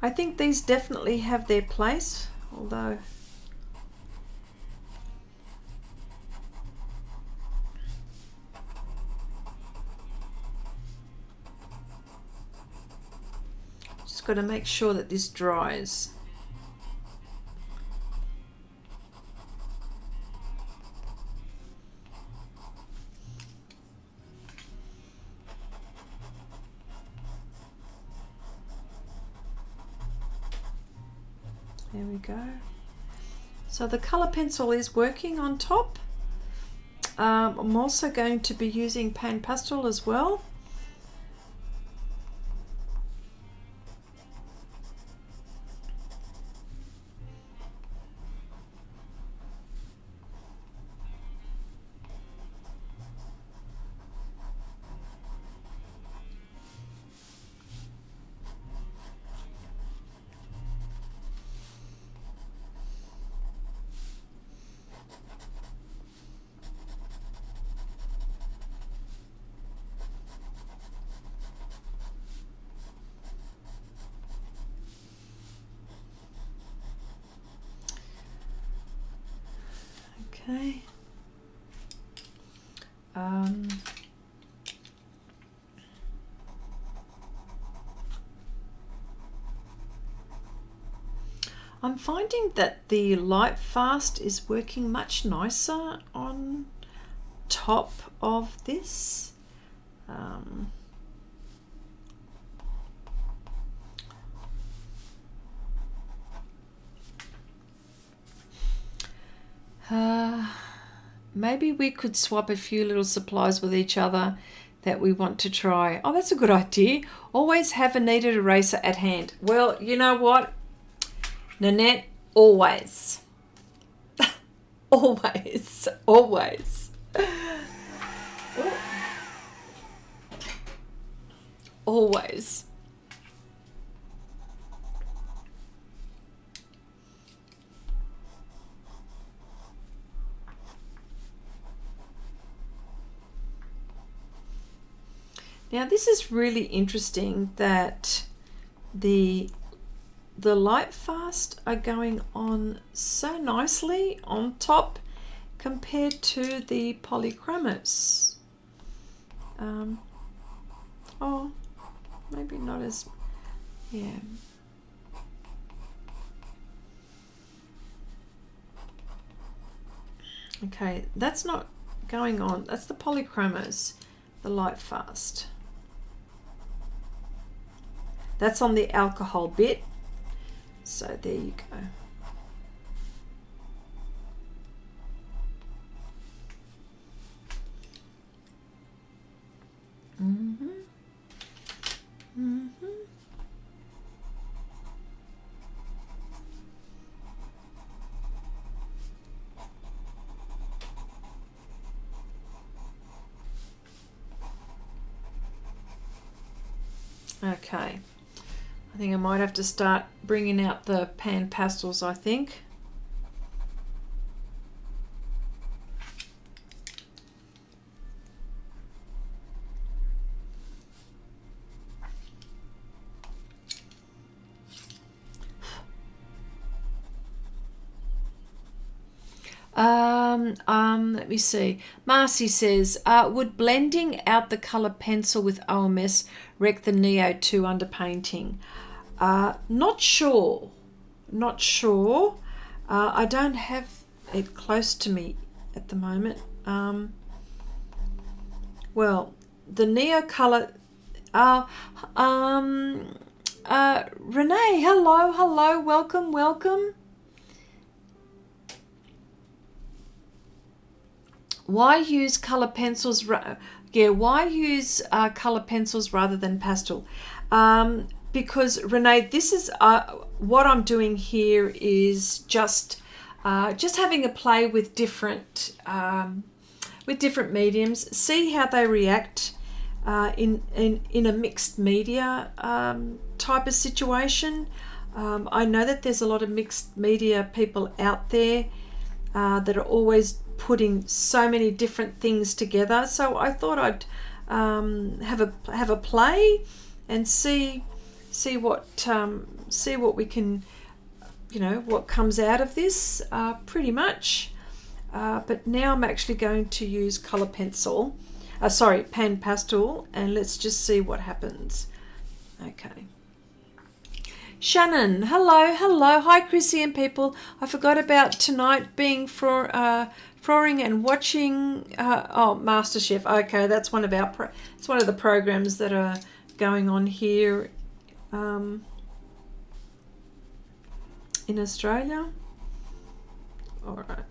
I think these definitely have their place, although just got to make sure that this dries. There we go. So the colour pencil is working on top. I'm also going to be using PanPastel as well. Okay. I'm finding that the light fast is working much nicer on top of this. Maybe we could swap a few little supplies with each other that we want to try. Oh, that's a good idea. Always have a kneaded eraser at hand. Well, you know what, Nanette, always. Always, always. Always. Now this is really interesting that the light fast are going on so nicely on top compared to the Polychromos. Oh, maybe not as, yeah. Okay, that's not going on. That's the Polychromos, the light fast. That's on the alcohol bit. So there you go. Okay. I think I might have to start bringing out the pan pastels, I think. Let me see. Marcy says, would blending out the color pencil with OMS wreck the Neo 2 underpainting? Not sure. Not sure. I don't have it close to me at the moment. Well, the Neocolor. Renee, hello, welcome. Why use color pencils? Why use color pencils rather than pastel? Because Renee, this is what I'm doing here is just having a play with different mediums. See how they react in a mixed media type of situation. I know that there's a lot of mixed media people out there that are always putting so many different things together. So I thought I'd have a play and see what we can, what comes out of this, pretty much. But now I'm actually going to use color pencil, pan pastel, and let's just see what happens. Okay. Shannon, hello. Hi, Chrissy and people. I forgot about tonight being flooring and watching. MasterChef. Okay, that's one of it's one of the programs that are going on here in Australia. All right.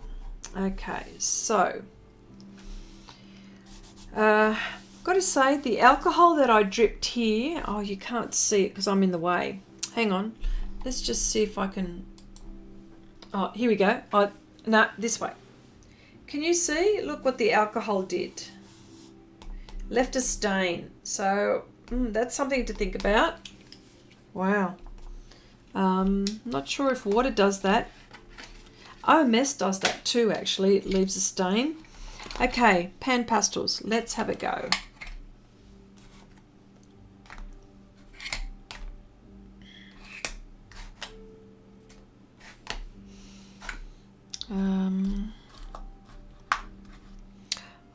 Okay, so got to say the alcohol that I dripped here. Oh, you can't see it because I'm in the way. Hang on, let's just see if I can. Oh, here we go. No, this way. Can you see? Look what the alcohol did. Left a stain. So that's something to think about. Wow. Not sure if water does that. OMS does that too, actually. It leaves a stain. Okay, pan pastels. Let's have a go.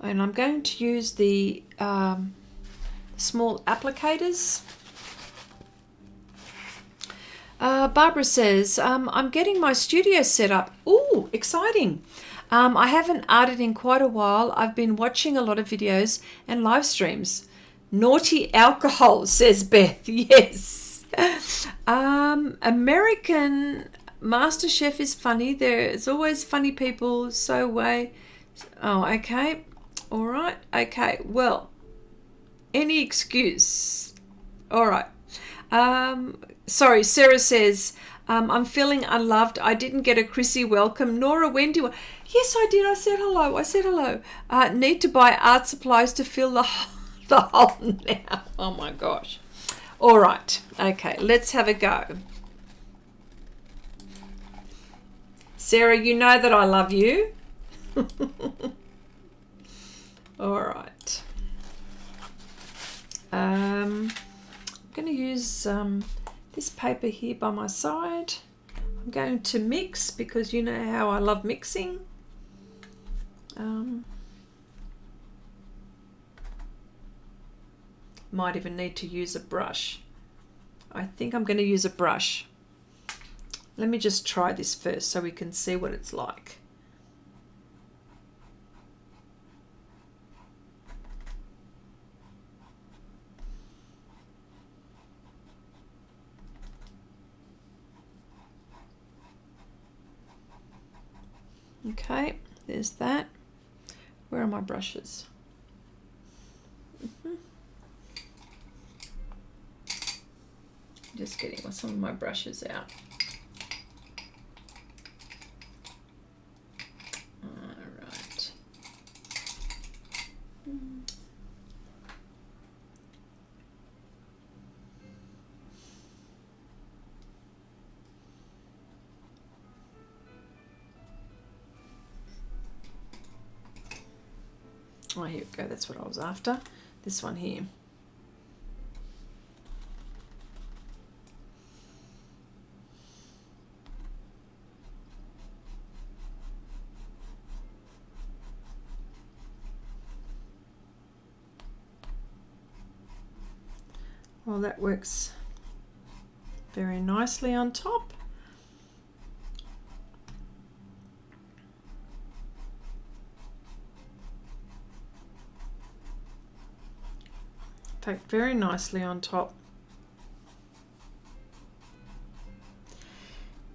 And I'm going to use the small applicators. Barbara says, I'm getting my studio set up. Ooh, exciting. I haven't arted in quite a while. I've been watching a lot of videos and live streams. Naughty alcohol, says Beth. Yes. American MasterChef is funny. There's always funny people. So way. Oh, okay. All right. Okay. Well, any excuse. All right. Sorry, Sarah says, I'm feeling unloved. I didn't get a Chrissy welcome, nor a Wendy one. Yes, I did. I said hello. I said hello. Need to buy art supplies to fill the hole now. Oh, my gosh. All right. Okay, let's have a go. Sarah, you know that I love you. All right. I'm going to use this paper here by my side. I'm going to mix because you know how I love mixing. Might even need to use a brush. I think I'm going to use a brush. Let me just try this first so we can see what it's like. Okay, there's that. Where are my brushes? Just getting some of my brushes out. All right. Oh, here we go. That's what I was after. This one here. Well, that works very nicely on top. Very nicely on top.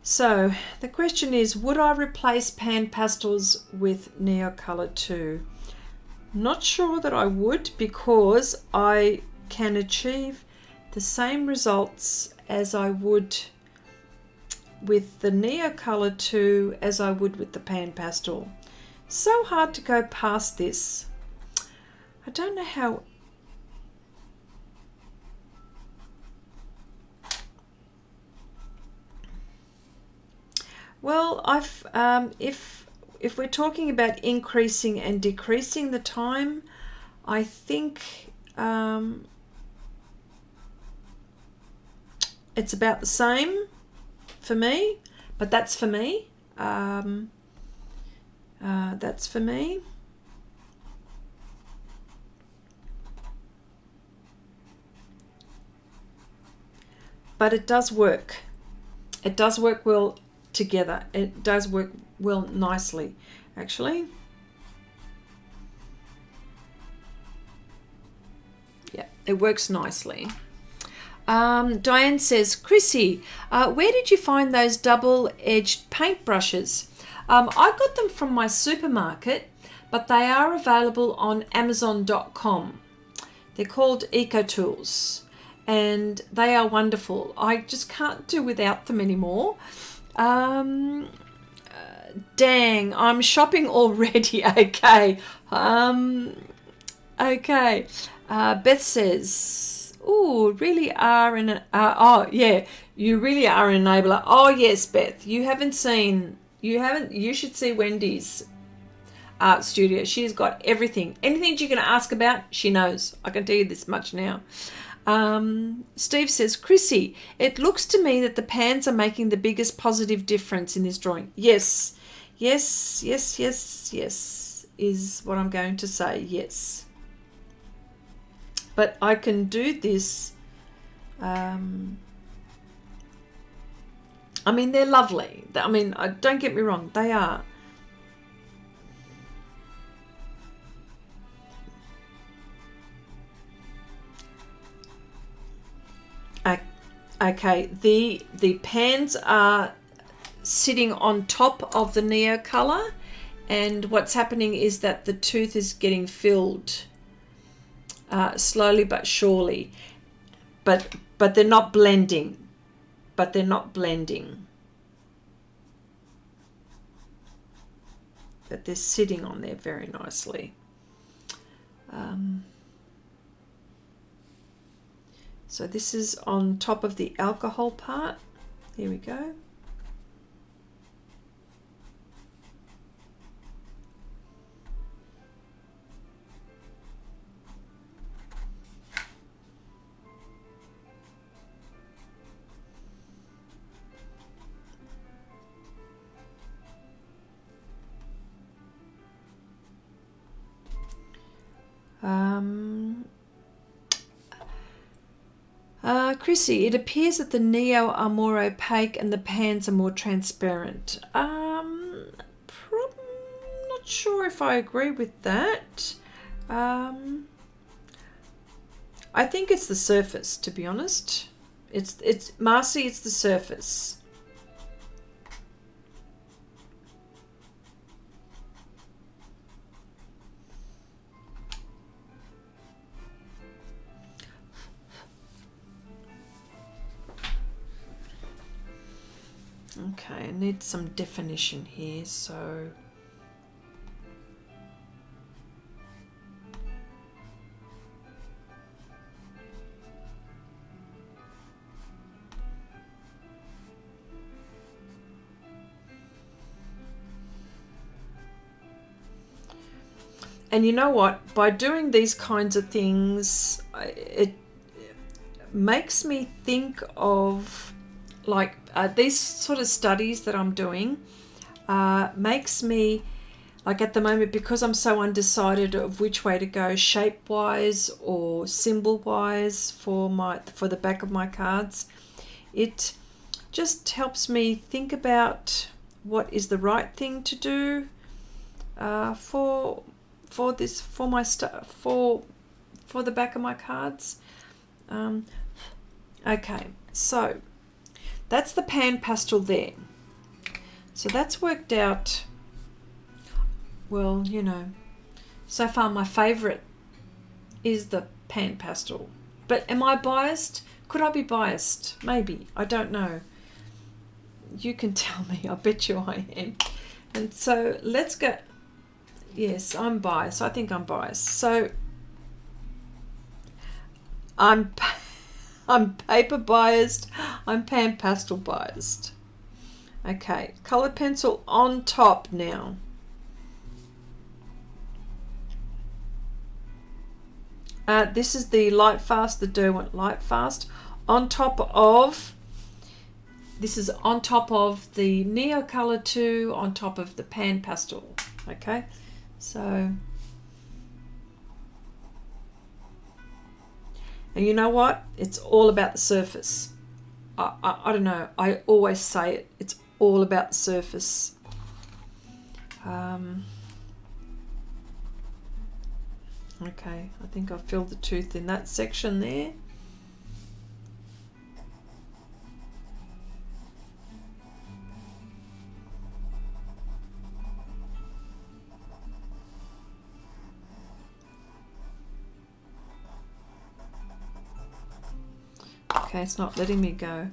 So the question is, would I replace PanPastels with Neocolor II? Not sure that I would, because I can achieve the same results as I would with the Neocolor II as I would with the PanPastel. So hard to go past this. I don't know how. Well, if we're talking about increasing and decreasing the time, I think it's about the same for me, but that's for me. That's for me. But it does work. It does work well together. It does work well nicely, actually. Yeah, it works nicely. Diane says, Chrissy, where did you find those double-edged paint brushes? I got them from my supermarket, but they are available on Amazon.com. They're called EcoTools, and they are wonderful. I just can't do without them anymore. Dang, I'm shopping already. Okay. Okay. Beth says, "Ooh, really are an oh yeah, you really are an enabler." Oh yes, Beth, you should see Wendy's art studio. She's got everything. Anything you're going to ask about, she knows. I can tell you this much now. Steve says, Chrissy, it looks to me that the pans are making the biggest positive difference in this drawing. Yes, yes, yes, yes, yes. is what I'm going to say, yes. But I can do this. I mean, they're lovely. I mean, don't get me wrong, they are. Okay, the pans are sitting on top of the Neocolor, and what's happening is that the tooth is getting filled slowly but surely, but they're not blending. But they're not blending. But they're sitting on there very nicely. So this is on top of the alcohol part. Here we go. Chrissy, it appears that the Neo are more opaque and the pans are more transparent. Not sure if I agree with that. I think it's the surface, to be honest. It's Marcy, it's the surface. Okay, I need some definition here, so and you know what, by doing these kinds of things, it makes me think of like these sort of studies that I'm doing makes me, like at the moment, because I'm so undecided of which way to go, shape wise or symbol wise for the back of my cards, it just helps me think about what is the right thing to do for the back of my cards. Okay, so that's the pan pastel there. So that's worked out well, you know. So far my favorite is the pan pastel. But am I biased? Could I be biased? Maybe. I don't know. You can tell me. I bet you I am. And so let's go. Yes, I'm biased. I think I'm biased. So I'm paper biased, I'm pan pastel biased. Okay, colored pencil on top now. This is the Light Fast, the Derwent Light Fast. On top of, this is on top of the Neocolor II, on top of the pan pastel. Okay, so. And you know what? It's all about the surface. I don't know. I always say it. It's all about the surface. Okay, I think I've filled the tooth in that section there. Okay, it's not letting me go.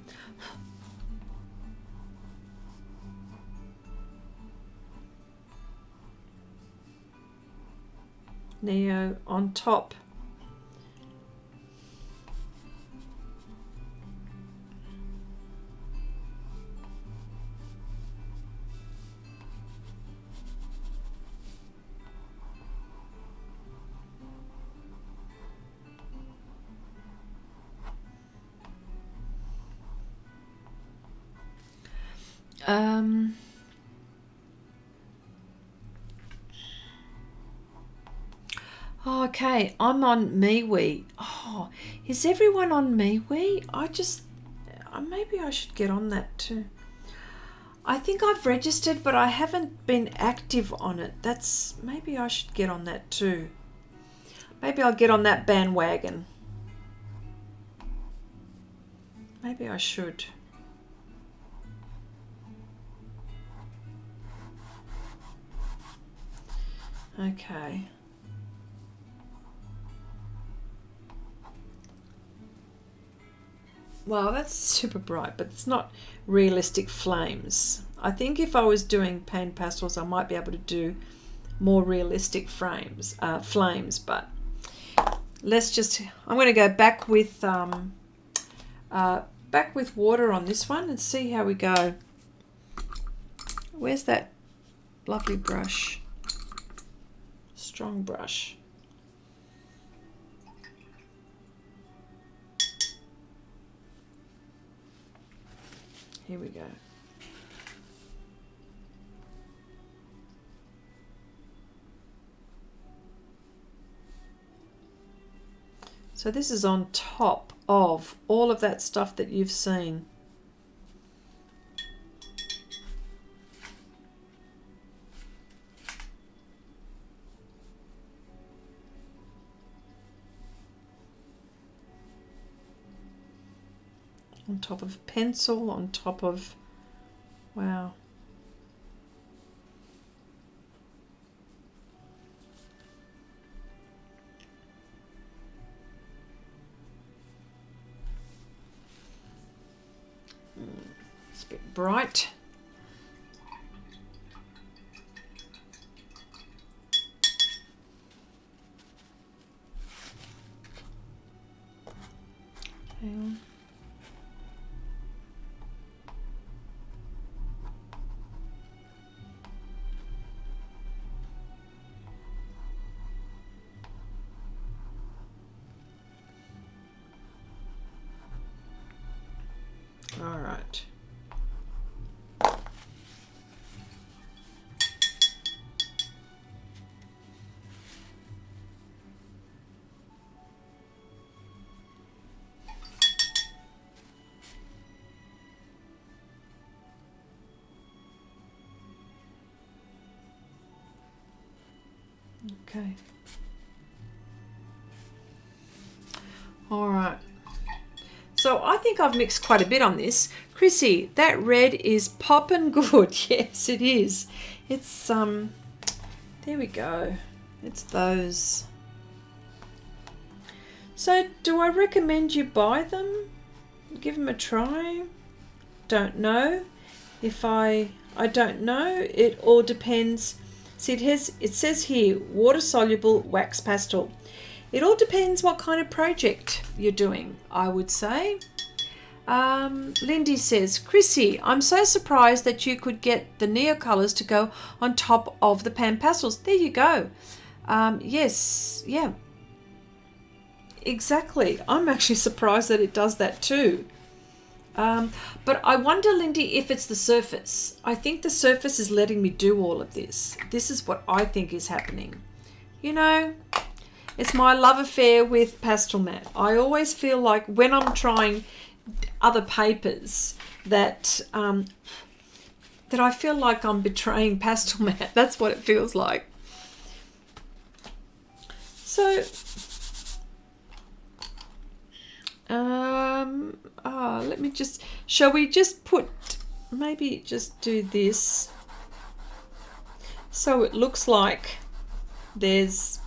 Neo on top. Okay, I'm on MeWe. Oh, is everyone on MeWe? Maybe I should get on that too. I think I've registered, but I haven't been active on it. Maybe I should get on that too. Maybe I'll get on that bandwagon. Maybe I should. Okay. Well, that's super bright, but it's not realistic flames. I think if I was doing PanPastels, I might be able to do more realistic flames, but I'm going to go back with water on this one and see how we go. Where's that lovely brush? Strong brush. Here we go. So this is on top of all of that stuff that you've seen. On top of pencil, on top of, wow. It's a bit bright. Hang on. All right. Okay. All right. So I think I've mixed quite a bit on this. Chrissy, that red is poppin' good. Yes, it is. It's, there we go. It's those. So do I recommend you buy them? Give them a try? Don't know. I don't know. It all depends. See, it says here, water-soluble wax pastel. It all depends what kind of project you're doing, I would say. Lindy says, Chrissy, I'm so surprised that you could get the Neocolors to go on top of the PanPastels. There you go. Yes, yeah. Exactly. I'm actually surprised that it does that too. But I wonder, Lindy, if it's the surface. I think the surface is letting me do all of this. This is what I think is happening. You know, it's my love affair with Pastelmat. I always feel like when I'm trying other papers that that I feel like I'm betraying Pastelmat. That's what it feels like. So, let me just, shall we just maybe just do this so it looks like there's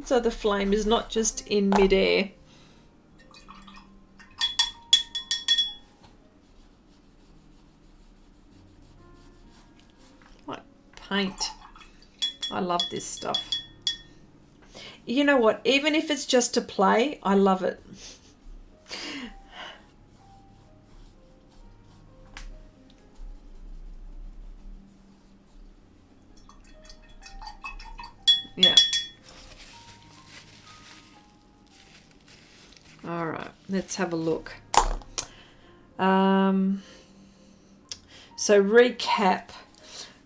so the flame is not just in midair. Like paint. I love this stuff. You know what? Even if it's just to play, I love it. Yeah. All right, let's have a look. So recap.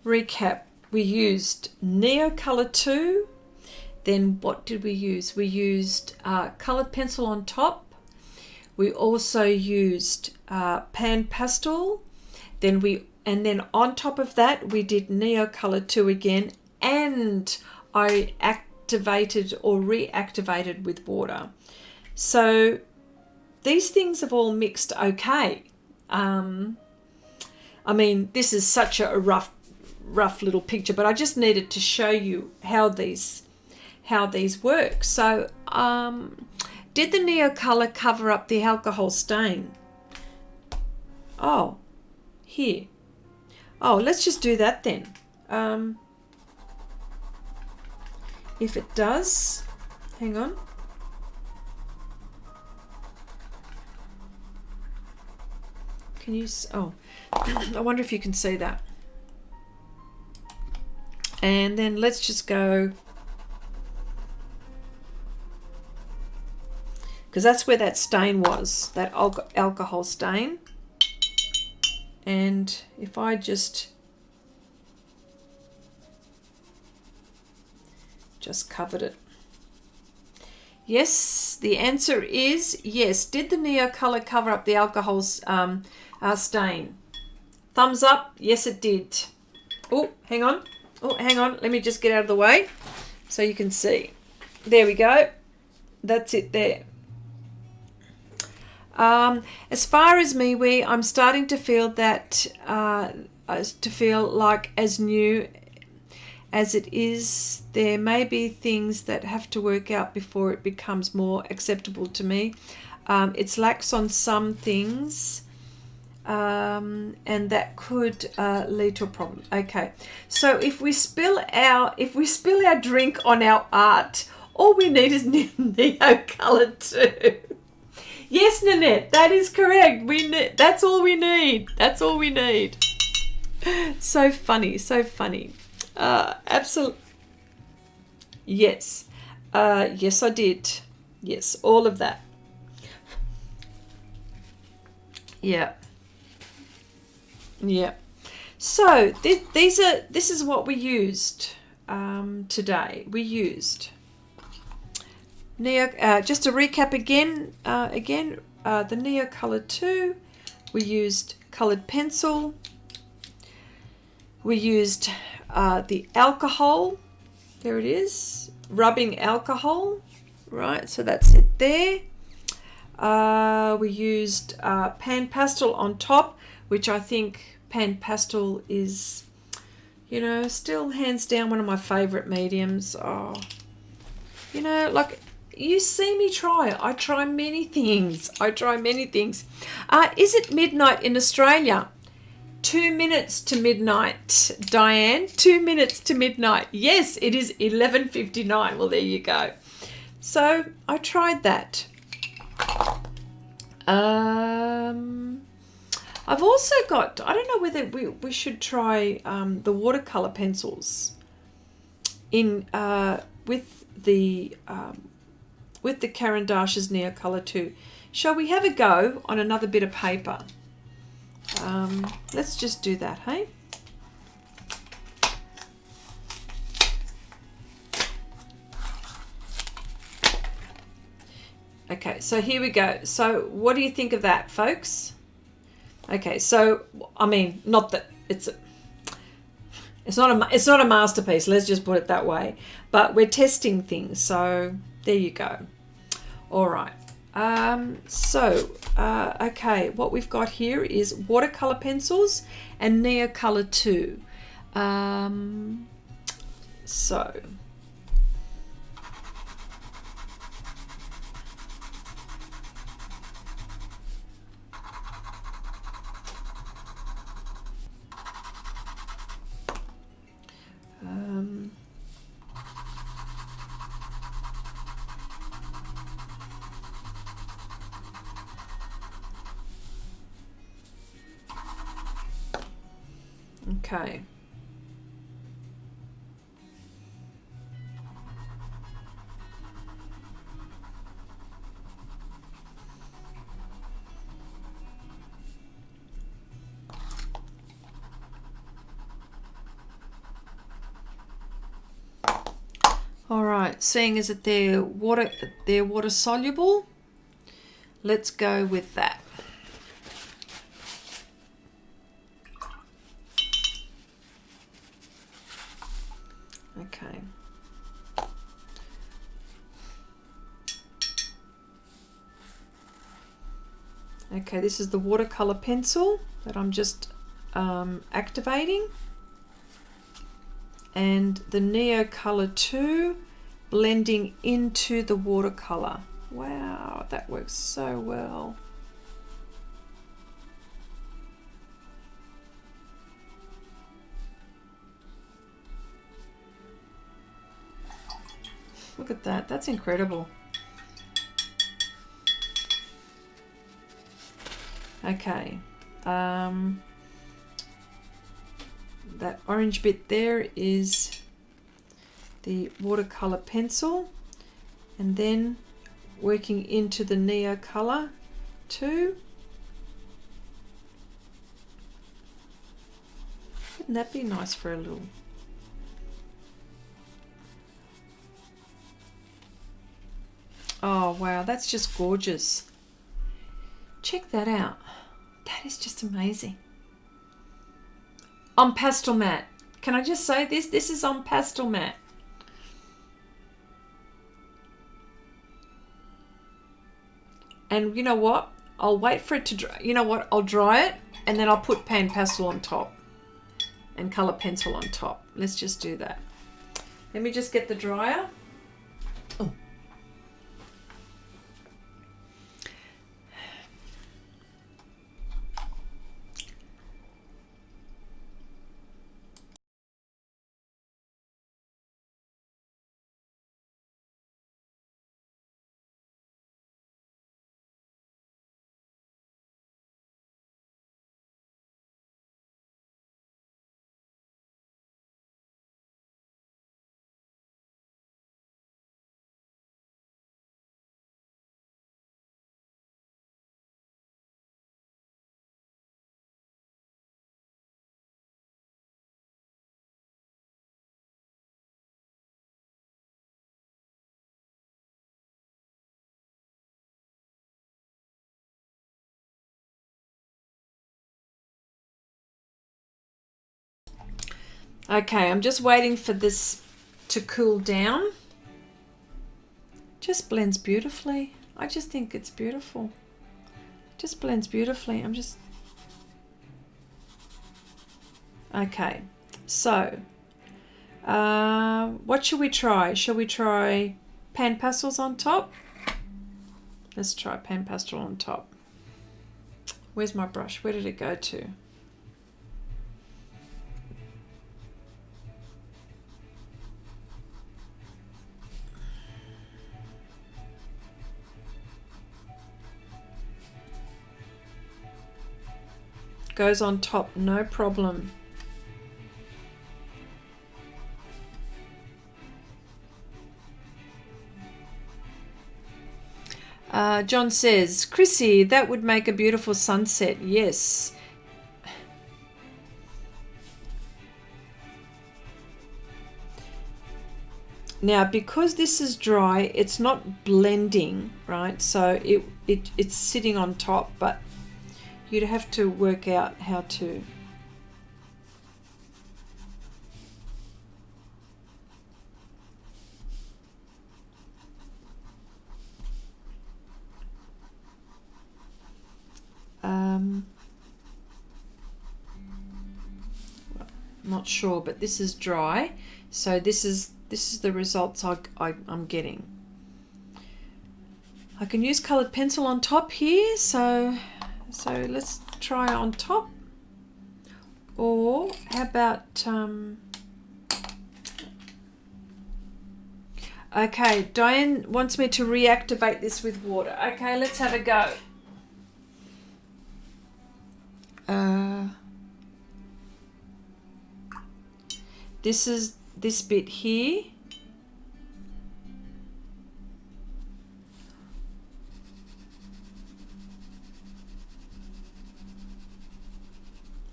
We used Neocolor II. Then what did we use? We used colored pencil on top. We also used PanPastel. And then on top of that, we did Neocolor II again, and I activated or reactivated with water. So these things have all mixed okay. I mean, this is such a rough little picture, but I just needed to show you how these work. So did the Neocolor cover up the alcohol stain? Oh, here. Oh, let's just do that then. If it does, hang on. Can you, oh, I wonder if you can see that. And then let's just go, because that's where that stain was, that alcohol stain. And if I just covered it. Yes, the answer is yes. Did the Neocolor cover up the alcohol's stain? Thumbs up. Yes, it did. Oh, hang on. Oh, hang on. Let me just get out of the way so you can see. There we go. That's it there. As far as MeWe, I'm starting to feel that like as new as it is, there may be things that have to work out before it becomes more acceptable to me. It's lax on some things, and that could lead to a problem. Okay, so if we spill our drink on our art, all we need is Neocolor II. Yes, Nanette, that is correct. That's all we need. That's all we need. So funny, so funny. Absolutely. Yes. Yes, I did. Yes, all of that. Yeah. Yeah. So this is what we used today. We used just to recap again, the Neocolor II. We used colored pencil. We used the alcohol. There it is, rubbing alcohol. Right, so that's it there. We used PanPastel on top, which I think PanPastel is, you know, still hands down one of my favorite mediums. Oh, you know, like, you see me try. I try many things. Is it midnight in Australia? 2 minutes to midnight, Diane. 2 minutes to midnight. Yes, it is 11:59. Well, there you go. So I tried that. I've also got, I don't know whether we should try the watercolor pencils in with the Caran d'Arche's Neocolor II. Shall we have a go on another bit of paper? Let's just do that, hey? Okay, so here we go. So what do you think of that, folks? Okay, so I mean, not that it's not a masterpiece, let's just put it that way, but we're testing things, so there you go. All right. Okay, what we've got here is watercolor pencils and Neocolor II. Okay. All right, seeing as that they're water soluble, let's go with that. Okay. Okay, this is the watercolor pencil that I'm just activating, and the Neocolor II blending into the watercolor. Wow, that works so well. Look at that, that's incredible. Okay, that orange bit there is the watercolor pencil, and then working into the Neocolor II. Wouldn't that be nice for a little? Oh wow, that's just gorgeous. Check that out. That is just amazing. On Pastelmat. Can I just say this? This is on Pastelmat. And you know what? I'll wait for it to dry. You know what? I'll dry it and then I'll put PanPastel on top and color pencil on top. Let's just do that. Let me just get the dryer. Oh. Okay, I'm just waiting for this to cool down. Just blends beautifully. I just think it's beautiful. Just blends beautifully. Okay, so what should we try? Shall we try PanPastels on top? Let's try PanPastel on top. Where's my brush? Where did it go to? Goes on top, no problem. John says, Chrissy, that would make a beautiful sunset. Yes. Now, because this is dry, it's not blending, right? So it's sitting on top, but you'd have to work out how to. Not sure, but this is dry, so this is the results I'm getting. I can use colored pencil on top here, so let's try on top. Or how about okay, Diane wants me to reactivate this with water. Okay, let's have a go. This is this bit here.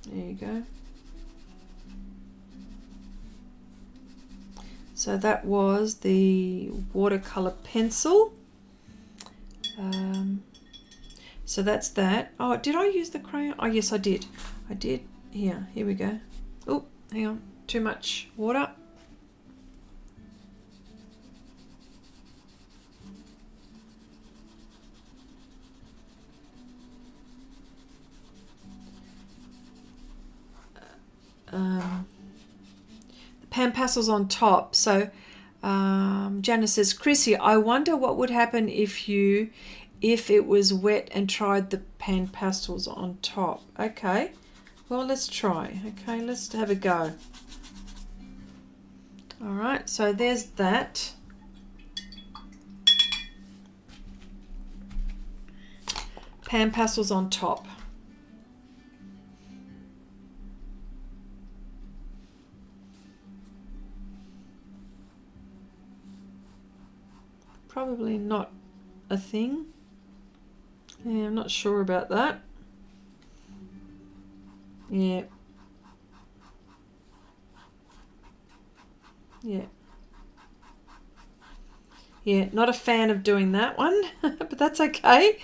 There you go. So that was the watercolor pencil. So that's that. Oh, did I use the crayon? Oh, yes, I did. I did. Here we go. Oh, hang on. Too much water. The PanPastels on top. So Janice says, Chrissy, I wonder what would happen if it was wet and tried the PanPastels on top. Okay, well, let's try. Okay, let's have a go. All right, so there's that. PanPastels on top. Probably not a thing. Yeah, I'm not sure about that. Yeah. Yeah. Yeah, not a fan of doing that one, but that's okay.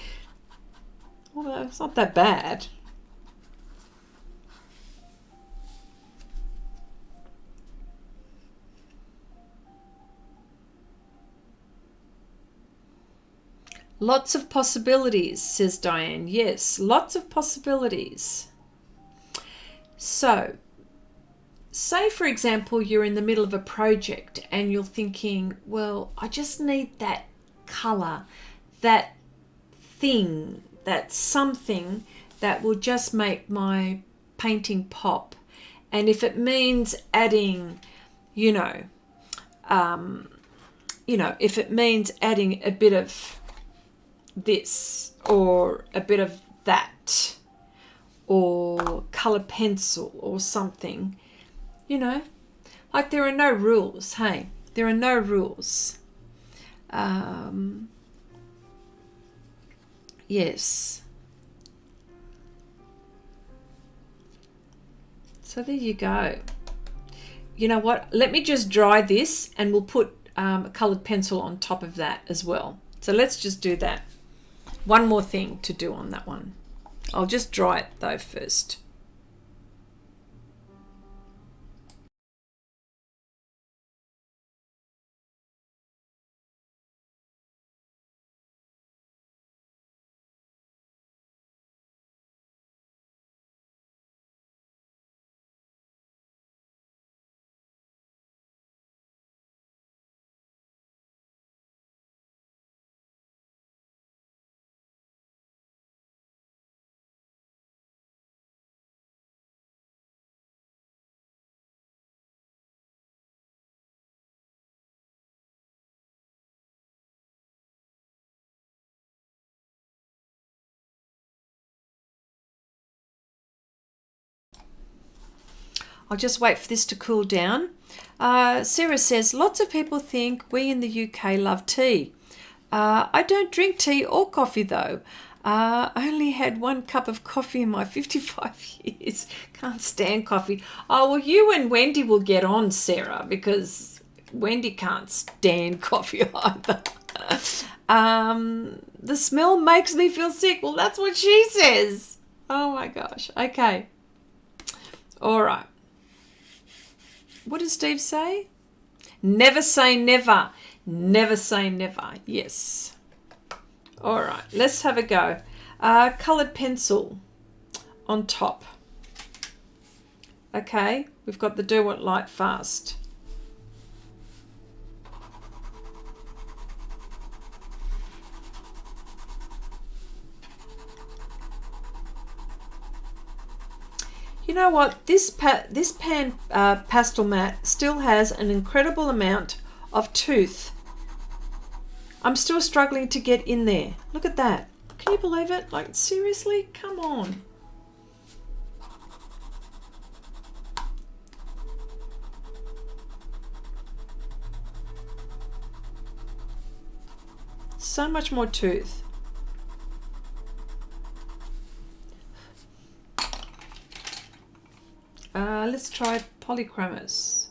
Although it's not that bad. Lots of possibilities, says Diane. Yes, lots of possibilities. So, say for example, you're in the middle of a project and you're thinking, well, I just need that color, that thing, that something that will just make my painting pop. And if it means adding, if it means adding a bit of this or a bit of that or color pencil or something, like there are no rules. Hey, there are no rules. Yes, so there you go. You know what, let me just dry this and we'll put a colored pencil on top of that as well. So let's just do that. One more thing to do on that one. I'll just dry it though first. I'll just wait for this to cool down. Sarah says, lots of people think we in the UK love tea. I don't drink tea or coffee though. I only had 1 cup of coffee in my 55 years. Can't stand coffee. Oh, well, you and Wendy will get on, Sarah, because Wendy can't stand coffee either. The smell makes me feel sick. Well, that's what she says. Oh my gosh. Okay. All right. What does Steve say? Never say never. Never say never. Yes. All right, let's have a go. Coloured pencil on top. Okay, we've got the Do It Light Fast. You know what? This Pastelmat still has an incredible amount of tooth. I'm still struggling to get in there. Look at that. Can you believe it? Like, seriously? Come on. So much more tooth. Let's try Polychromos.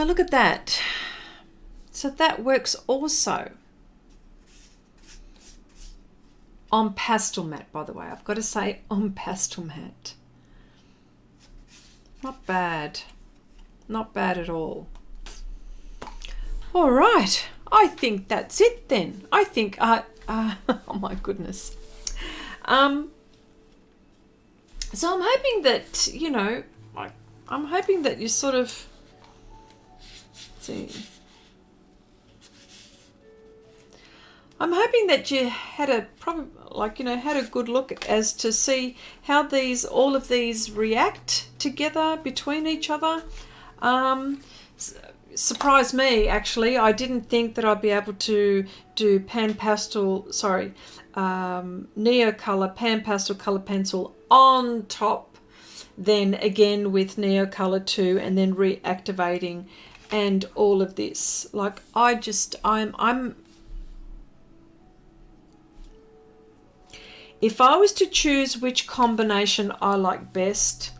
So look at that. So that works also on Pastelmat, by the way. I've got to say on Pastelmat. Not bad. Not bad at all. All right. I think that's it then. I think, oh my goodness. So I'm hoping that, you know, I'm hoping that you sort of, see, I'm hoping that you had a had a good look as to see how all of these react together between each other. Surprised me, actually. I didn't think that I'd be able to do Neocolor PanPastel color pencil on top, then again with Neocolor II, and then reactivating and all of this. Like, I'm if I was to choose which combination I like best,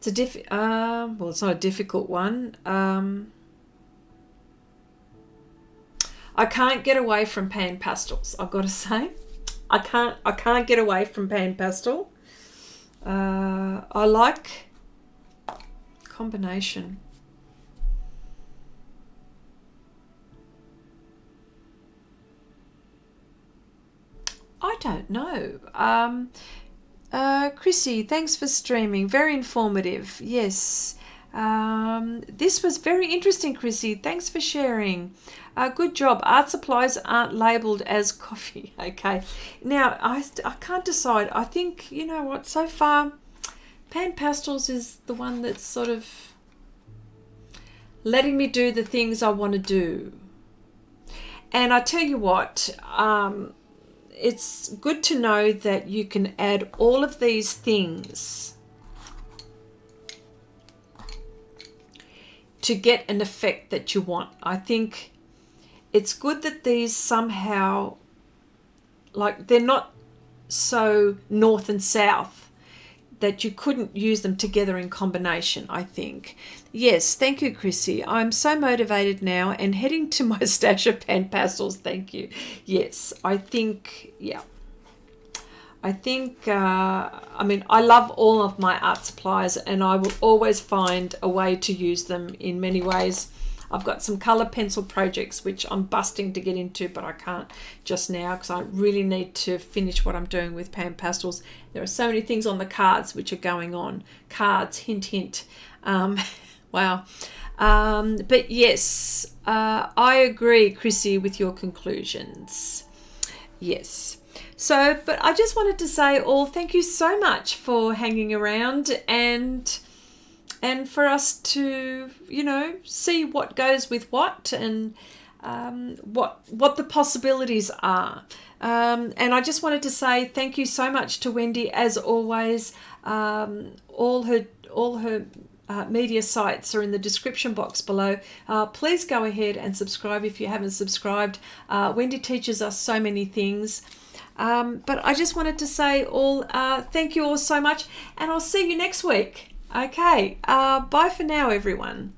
it's well, it's not a difficult one. I can't get away from PanPastels, I've got to say. I can't get away from PanPastel. I like combination. I don't know. Chrissy, thanks for streaming. Very informative. Yes. This was very interesting, Chrissy. Thanks for sharing. Good job. Art supplies aren't labelled as coffee. Okay. Now, I can't decide. I think, you know what, so far, PanPastels is the one that's sort of letting me do the things I want to do. And I tell you what, it's good to know that you can add all of these things to get an effect that you want. I think it's good that these somehow, like, they're not so north and south that you couldn't use them together in combination, I think. Yes, thank you, Chrissy. I'm so motivated now and heading to my stash of PanPastels. Thank you. Yes, I think, yeah. I think, I mean, I love all of my art supplies and I will always find a way to use them in many ways. I've got some colour pencil projects which I'm busting to get into, but I can't just now because I really need to finish what I'm doing with PanPastels. There are so many things on the cards which are going on. Cards, hint, hint. Wow. But yes, I agree, Chrissy, with your conclusions. Yes. So, but I just wanted to say thank you so much for hanging around and for us to, you know, see what goes with what and what the possibilities are. And I just wanted to say thank you so much to Wendy, as always. All her media sites are in the description box below. Please go ahead and subscribe if you haven't subscribed. Wendy teaches us so many things. But I just wanted to say thank you all so much, and I'll see you next week. Okay, bye for now, everyone.